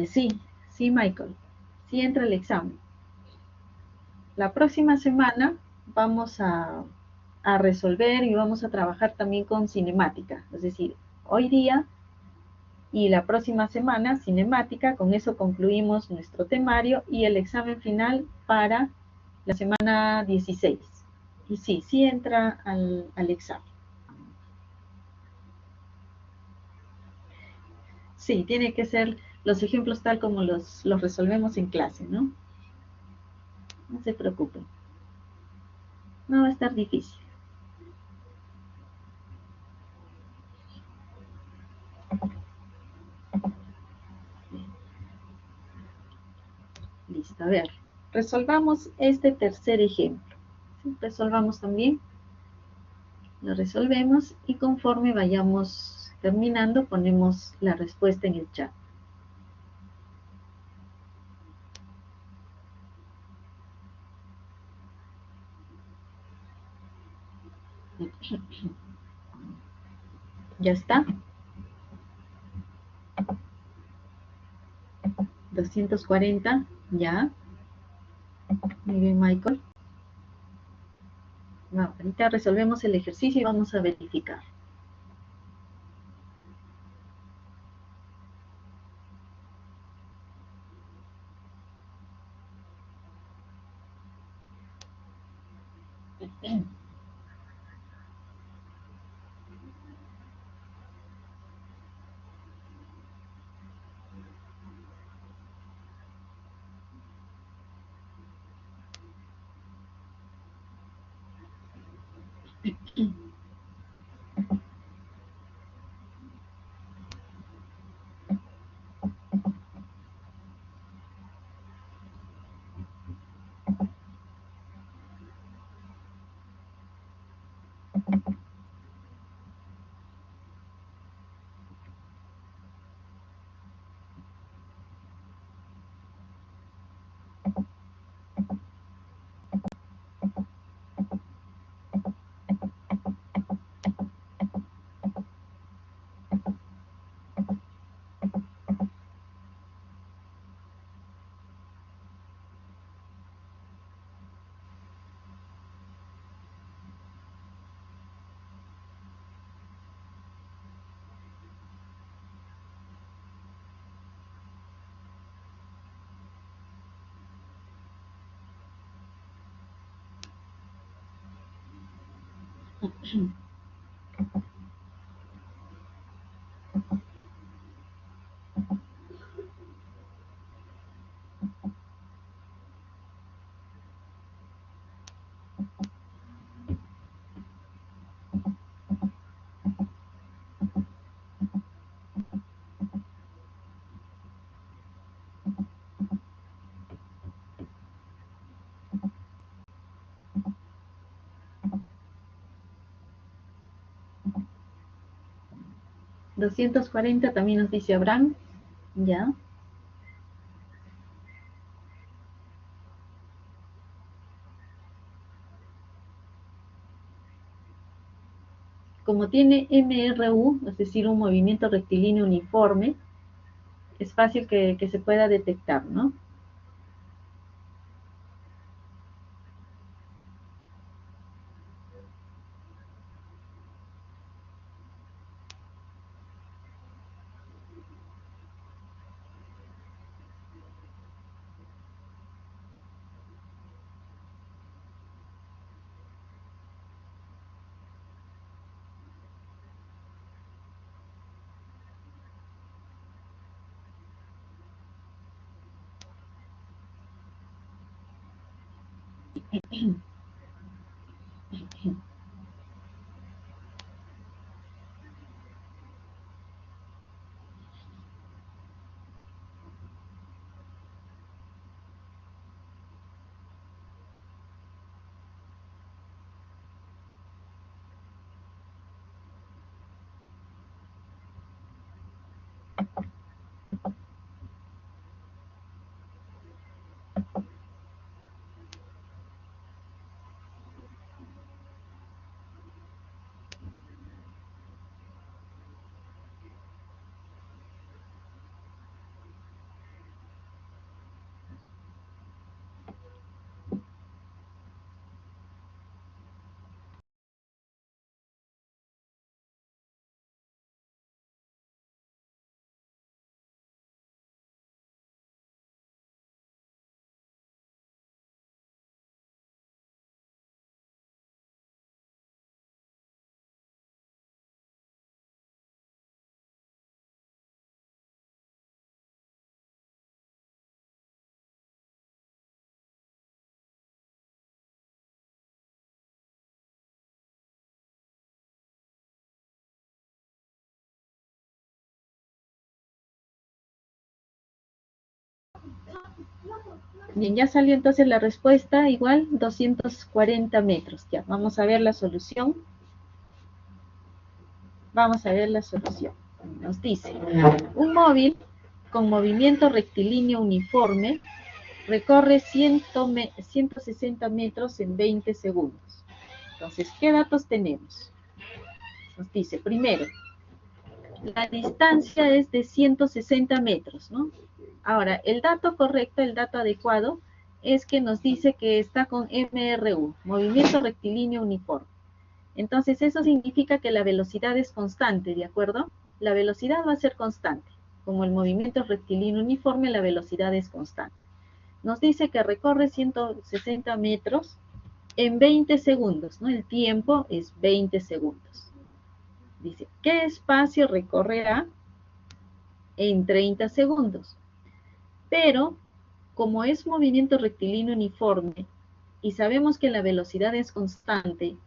Sí, Michael, sí entra el examen. La próxima semana vamos a resolver y vamos a trabajar también con cinemática, es decir, hoy día y la próxima semana cinemática, con eso concluimos nuestro temario y el examen final para la semana 16. Y sí entra al examen. Sí, tiene que ser los ejemplos tal como los resolvemos en clase, ¿no? No se preocupen. No va a estar difícil. Listo, a ver. Resolvamos este tercer ejemplo. ¿Sí? Resolvamos también. Lo resolvemos y conforme vayamos terminando ponemos la respuesta en el chat. ¿Ya está? 240, ya. Muy bien, Michael. No, ahorita resolvemos el ejercicio y vamos a verificar. 240 también nos dice Abraham, ya. Como tiene MRU, es decir, un movimiento rectilíneo uniforme, es fácil que se pueda detectar, ¿no? Bien, ya salió entonces la respuesta, igual 240 metros. Ya, vamos a ver la solución. Vamos a ver la solución. Nos dice, un móvil con movimiento rectilíneo uniforme recorre 160 metros en 20 segundos. Entonces, ¿qué datos tenemos? Nos dice, primero, la distancia es de 160 metros, ¿no? Ahora, el dato correcto, el dato adecuado, es que nos dice que está con MRU, movimiento rectilíneo uniforme. Entonces, eso significa que la velocidad es constante, ¿de acuerdo? La velocidad va a ser constante. Como el movimiento rectilíneo uniforme, la velocidad es constante. Nos dice que recorre 160 metros en 20 segundos, ¿no? El tiempo es 20 segundos. Dice, ¿qué espacio recorrerá en 30 segundos? Pero, como es movimiento rectilíneo uniforme, y sabemos que la velocidad es constante,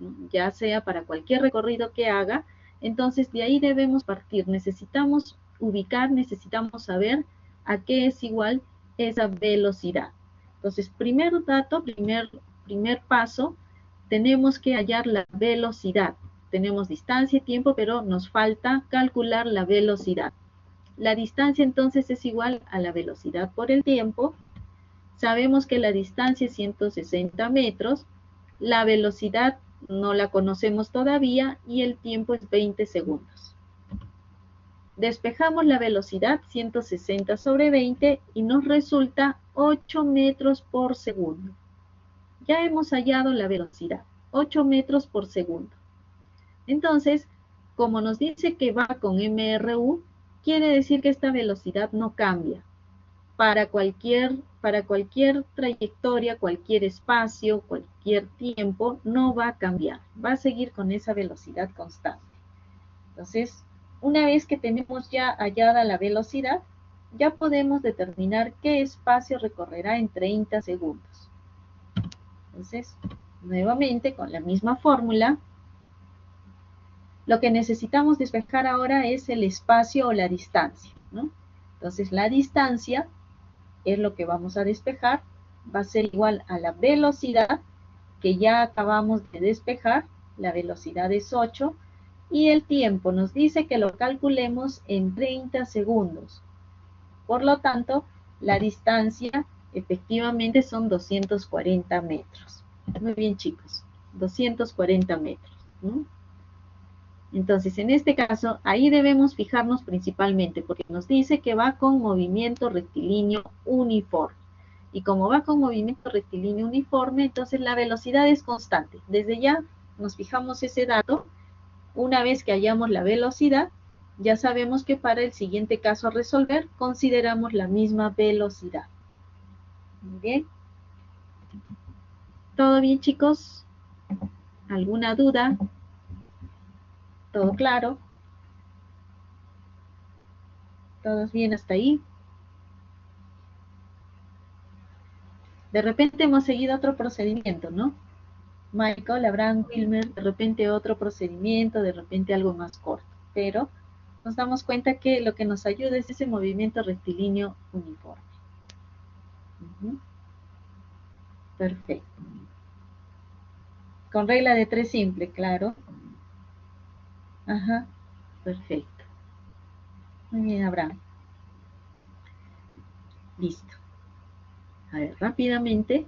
¿no? Ya sea para cualquier recorrido que haga, entonces de ahí debemos partir. Necesitamos ubicar, necesitamos saber a qué es igual esa velocidad. Entonces, primer dato, primer paso, tenemos que hallar la velocidad. Tenemos distancia y tiempo, pero nos falta calcular la velocidad. La distancia entonces es igual a la velocidad por el tiempo. Sabemos que la distancia es 160 metros, la velocidad no la conocemos todavía y el tiempo es 20 segundos. Despejamos la velocidad 160 sobre 20 y nos resulta 8 metros por segundo. Ya hemos hallado la velocidad, 8 metros por segundo. Entonces, como nos dice que va con MRU, quiere decir que esta velocidad no cambia. Para cualquier trayectoria, cualquier espacio, cualquier tiempo, no va a cambiar. Va a seguir con esa velocidad constante. Entonces, una vez que tenemos ya hallada la velocidad, ya podemos determinar qué espacio recorrerá en 30 segundos. Entonces, nuevamente con la misma fórmula, lo que necesitamos despejar ahora es el espacio o la distancia, ¿no? Entonces, la distancia es lo que vamos a despejar, va a ser igual a la velocidad que ya acabamos de despejar, la velocidad es 8, y el tiempo nos dice que lo calculemos en 30 segundos. Por lo tanto, la distancia efectivamente son 240 metros. Muy bien, chicos, 240 metros, ¿no? Entonces, en este caso, ahí debemos fijarnos principalmente, porque nos dice que va con movimiento rectilíneo uniforme. Y como va con movimiento rectilíneo uniforme, entonces la velocidad es constante. Desde ya nos fijamos ese dato. Una vez que hallamos la velocidad, ya sabemos que para el siguiente caso a resolver, consideramos la misma velocidad. Muy bien. ¿Todo bien, chicos? ¿Alguna duda? ¿Todo claro? ¿Todos bien hasta ahí? De repente hemos seguido otro procedimiento, ¿no? Michael, Abraham, Wilmer, de repente otro procedimiento, de repente algo más corto. Pero nos damos cuenta que lo que nos ayuda es ese movimiento rectilíneo uniforme. Perfecto. Con regla de 3 simple, claro. Ajá, perfecto. Muy bien, Abraham. Listo. A ver, rápidamente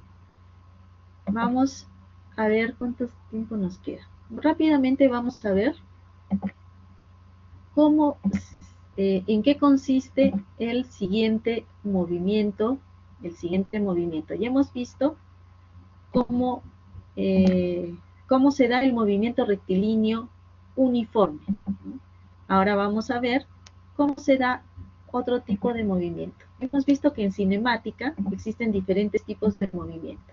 vamos a ver cuánto tiempo nos queda. Rápidamente vamos a ver cómo, en qué consiste el siguiente movimiento. Ya hemos visto cómo se da el movimiento rectilíneo uniforme. Ahora vamos a ver cómo se da otro tipo de movimiento. Hemos visto que en cinemática existen diferentes tipos de movimiento.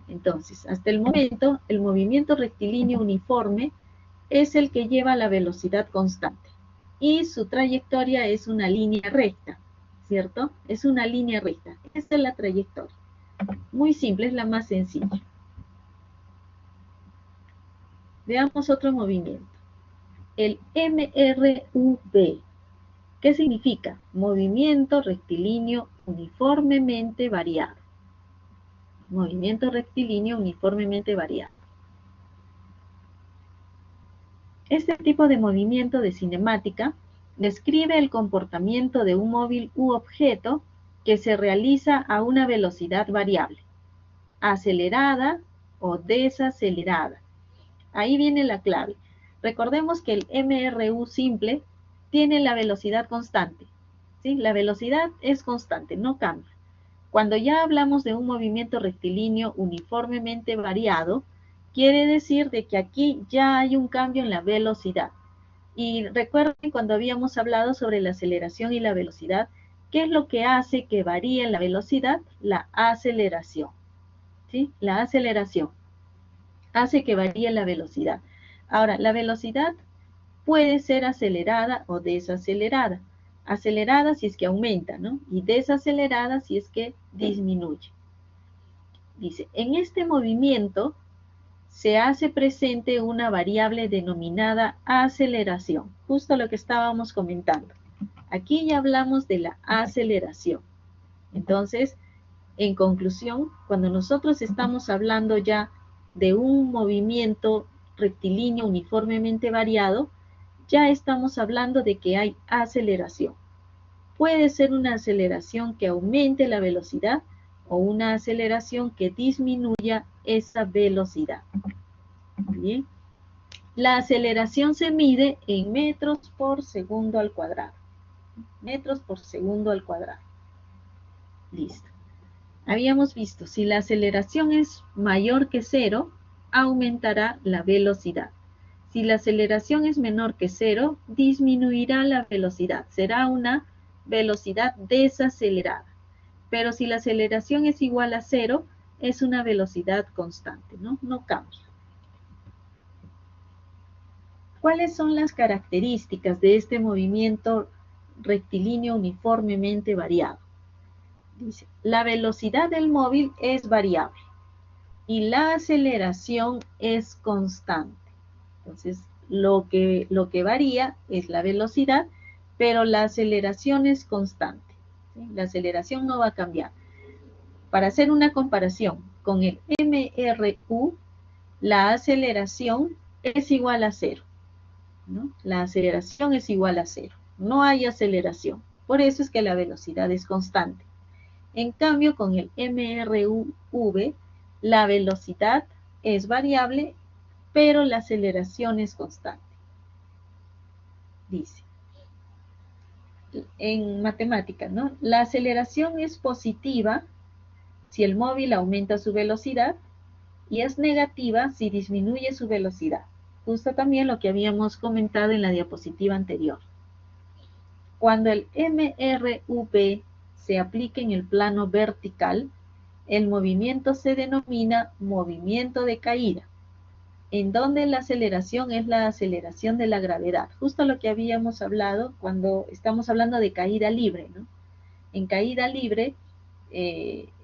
Entonces, hasta el momento, el movimiento rectilíneo uniforme es el que lleva la velocidad constante y su trayectoria es una línea recta, ¿cierto? Es una línea recta. Esta es la trayectoria. Muy simple, es la más sencilla. Veamos otro movimiento. El MRUV. ¿Qué significa? Movimiento rectilíneo uniformemente variado. Movimiento rectilíneo uniformemente variado. Este tipo de movimiento de cinemática describe el comportamiento de un móvil u objeto que se realiza a una velocidad variable, acelerada o desacelerada. Ahí viene la clave. Recordemos que el MRU simple tiene la velocidad constante, ¿sí? La velocidad es constante, no cambia. Cuando ya hablamos de un movimiento rectilíneo uniformemente variado, quiere decir de que aquí ya hay un cambio en la velocidad. Y recuerden cuando habíamos hablado sobre la aceleración y la velocidad, ¿qué es lo que hace que varíe la velocidad? La aceleración. ¿sí? La aceleración hace que varíe la velocidad. Ahora, la velocidad puede ser acelerada o desacelerada. Acelerada si es que aumenta, ¿no? Y desacelerada si es que disminuye. Dice, en este movimiento se hace presente una variable denominada aceleración, justo lo que estábamos comentando. Aquí ya hablamos de la aceleración. Entonces, en conclusión, cuando nosotros estamos hablando ya de un movimiento rectilíneo uniformemente variado, ya estamos hablando de que hay aceleración. Puede ser una aceleración que aumente la velocidad o una aceleración que disminuya esa velocidad. Bien. La aceleración se mide en metros por segundo al cuadrado. Metros por segundo al cuadrado. Listo. Habíamos visto, si la aceleración es mayor que 0, aumentará la velocidad. Si la aceleración es menor que 0, disminuirá la velocidad. Será una velocidad desacelerada. Pero si la aceleración es igual a 0, es una velocidad constante, ¿no? No cambia. ¿Cuáles son las características de este movimiento rectilíneo uniformemente variado? Dice, la velocidad del móvil es variable y la aceleración es constante. Entonces, lo que varía es la velocidad, pero la aceleración es constante, ¿sí? La aceleración no va a cambiar. Para hacer una comparación con el MRU, la aceleración es igual a 0, ¿no? La aceleración es igual a 0. No hay aceleración. Por eso es que la velocidad es constante. En cambio, con el MRV, la velocidad es variable, pero la aceleración es constante. Dice, en matemáticas, ¿no? La aceleración es positiva si el móvil aumenta su velocidad y es negativa si disminuye su velocidad. Justo también lo que habíamos comentado en la diapositiva anterior. Cuando el MRV se aplica en el plano vertical, el movimiento se denomina movimiento de caída, en donde la aceleración es la aceleración de la gravedad. Justo lo que habíamos hablado cuando estamos hablando de caída libre, ¿no? En caída libre,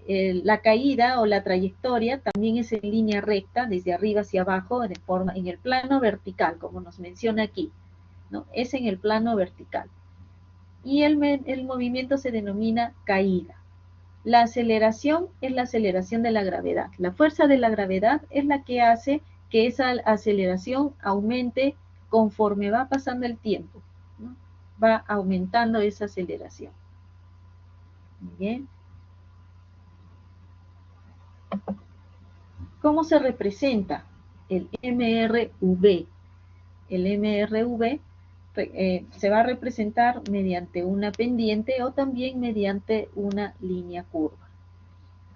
la caída o la trayectoria también es en línea recta, desde arriba hacia abajo, en el plano vertical, como nos menciona aquí, ¿no? Es en el plano vertical. Y el movimiento se denomina caída. La aceleración es la aceleración de la gravedad. La fuerza de la gravedad es la que hace que esa aceleración aumente conforme va pasando el tiempo, ¿no? Va aumentando esa aceleración. Bien. ¿Cómo se representa el MRV? El MRV se va a representar mediante una pendiente o también mediante una línea curva.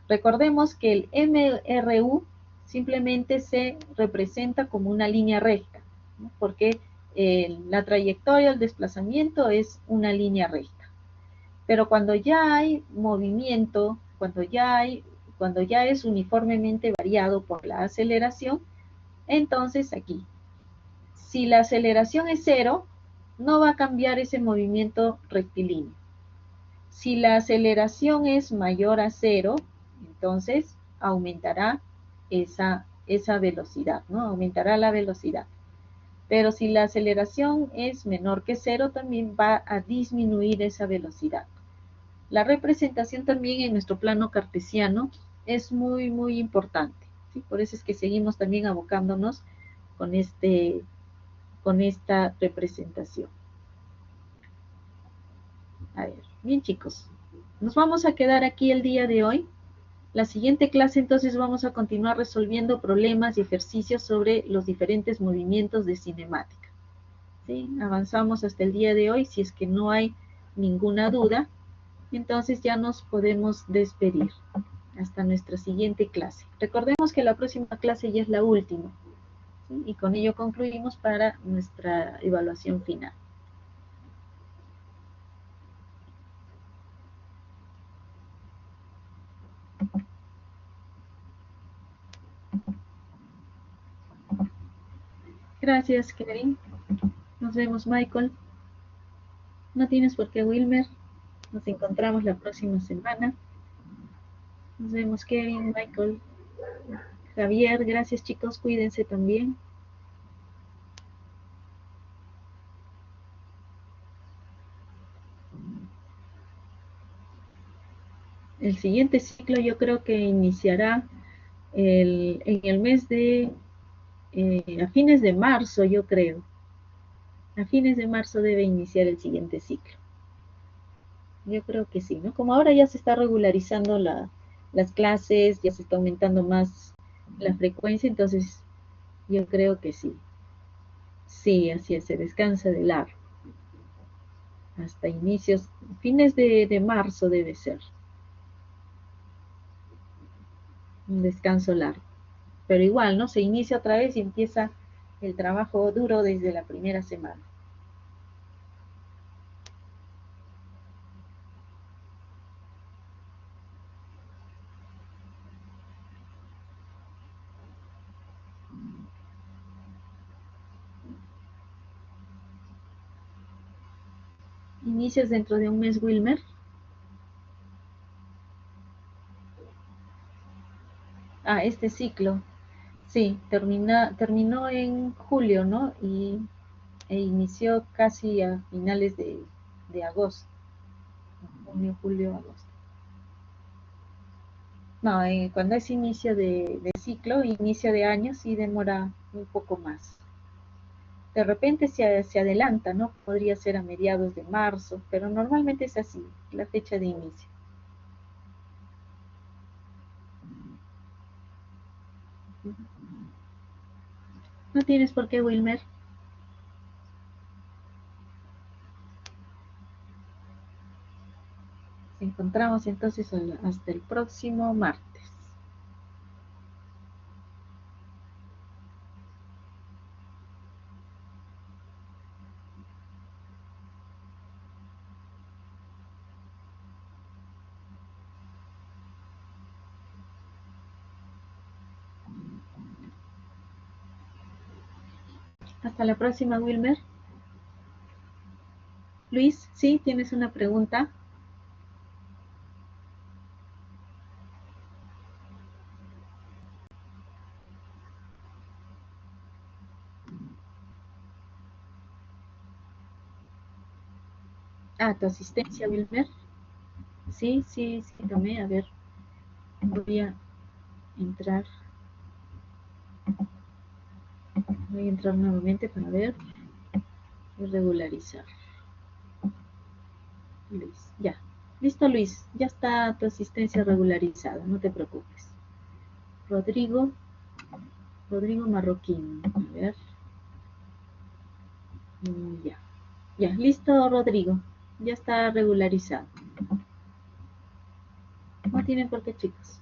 Recordemos que el MRU simplemente se representa como una línea recta, ¿no? Porque la trayectoria, el desplazamiento es una línea recta. Pero cuando ya hay movimiento, cuando ya es uniformemente variado por la aceleración, entonces aquí, si la aceleración es 0, no va a cambiar ese movimiento rectilíneo. Si la aceleración es mayor a 0, entonces aumentará esa velocidad, ¿no? Aumentará la velocidad. Pero si la aceleración es menor que 0, también va a disminuir esa velocidad. La representación también en nuestro plano cartesiano es muy, muy importante, ¿sí? Por eso es que seguimos también abocándonos con esta representación. A ver, bien chicos, nos vamos a quedar aquí el día de hoy. La siguiente clase entonces vamos a continuar resolviendo problemas y ejercicios sobre los diferentes movimientos de cinemática. ¿Sí? Avanzamos hasta el día de hoy, si es que no hay ninguna duda, entonces ya nos podemos despedir hasta nuestra siguiente clase. Recordemos que la próxima clase ya es la última, ¿sí? Y con ello concluimos para nuestra evaluación final. Gracias, Kevin. Nos vemos, Michael. No tienes por qué, Wilmer. Nos encontramos la próxima semana. Nos vemos, Kevin, Michael, Javier. Gracias, chicos. Cuídense también. El siguiente ciclo yo creo que iniciará en el mes de, a fines de marzo, yo creo. A fines de marzo debe iniciar el siguiente ciclo. Yo creo que sí, ¿no? Como ahora ya se está regularizando las clases, ya se está aumentando más la frecuencia, entonces yo creo que sí. Sí, así es, se descansa de largo. Hasta inicios, fines de marzo debe ser. Un descanso largo. Pero igual, ¿no? Se inicia otra vez y empieza el trabajo duro desde la primera semana. Inicias dentro de un mes, Wilmer. Ah, este ciclo. Sí, terminó en julio, ¿no? E inició casi a finales de agosto. Junio, julio, agosto. No, cuando es inicio de ciclo, inicio de año, sí demora un poco más. De repente se adelanta, ¿no? Podría ser a mediados de marzo, pero normalmente es así, la fecha de inicio. No tienes por qué, Wilmer. Nos encontramos entonces hasta el próximo martes. Hasta la próxima, Wilmer. Luis, ¿sí? ¿Tienes una pregunta? Ah, tu asistencia, Wilmer. Sí, tomé. A ver, voy a entrar. Voy a entrar nuevamente para ver y regularizar. Luis, ya. Listo, Luis. Ya está tu asistencia regularizada, no te preocupes. Rodrigo Marroquín. A ver. Ya. Ya, listo, Rodrigo. Ya está regularizado. No tienen por qué, chicos.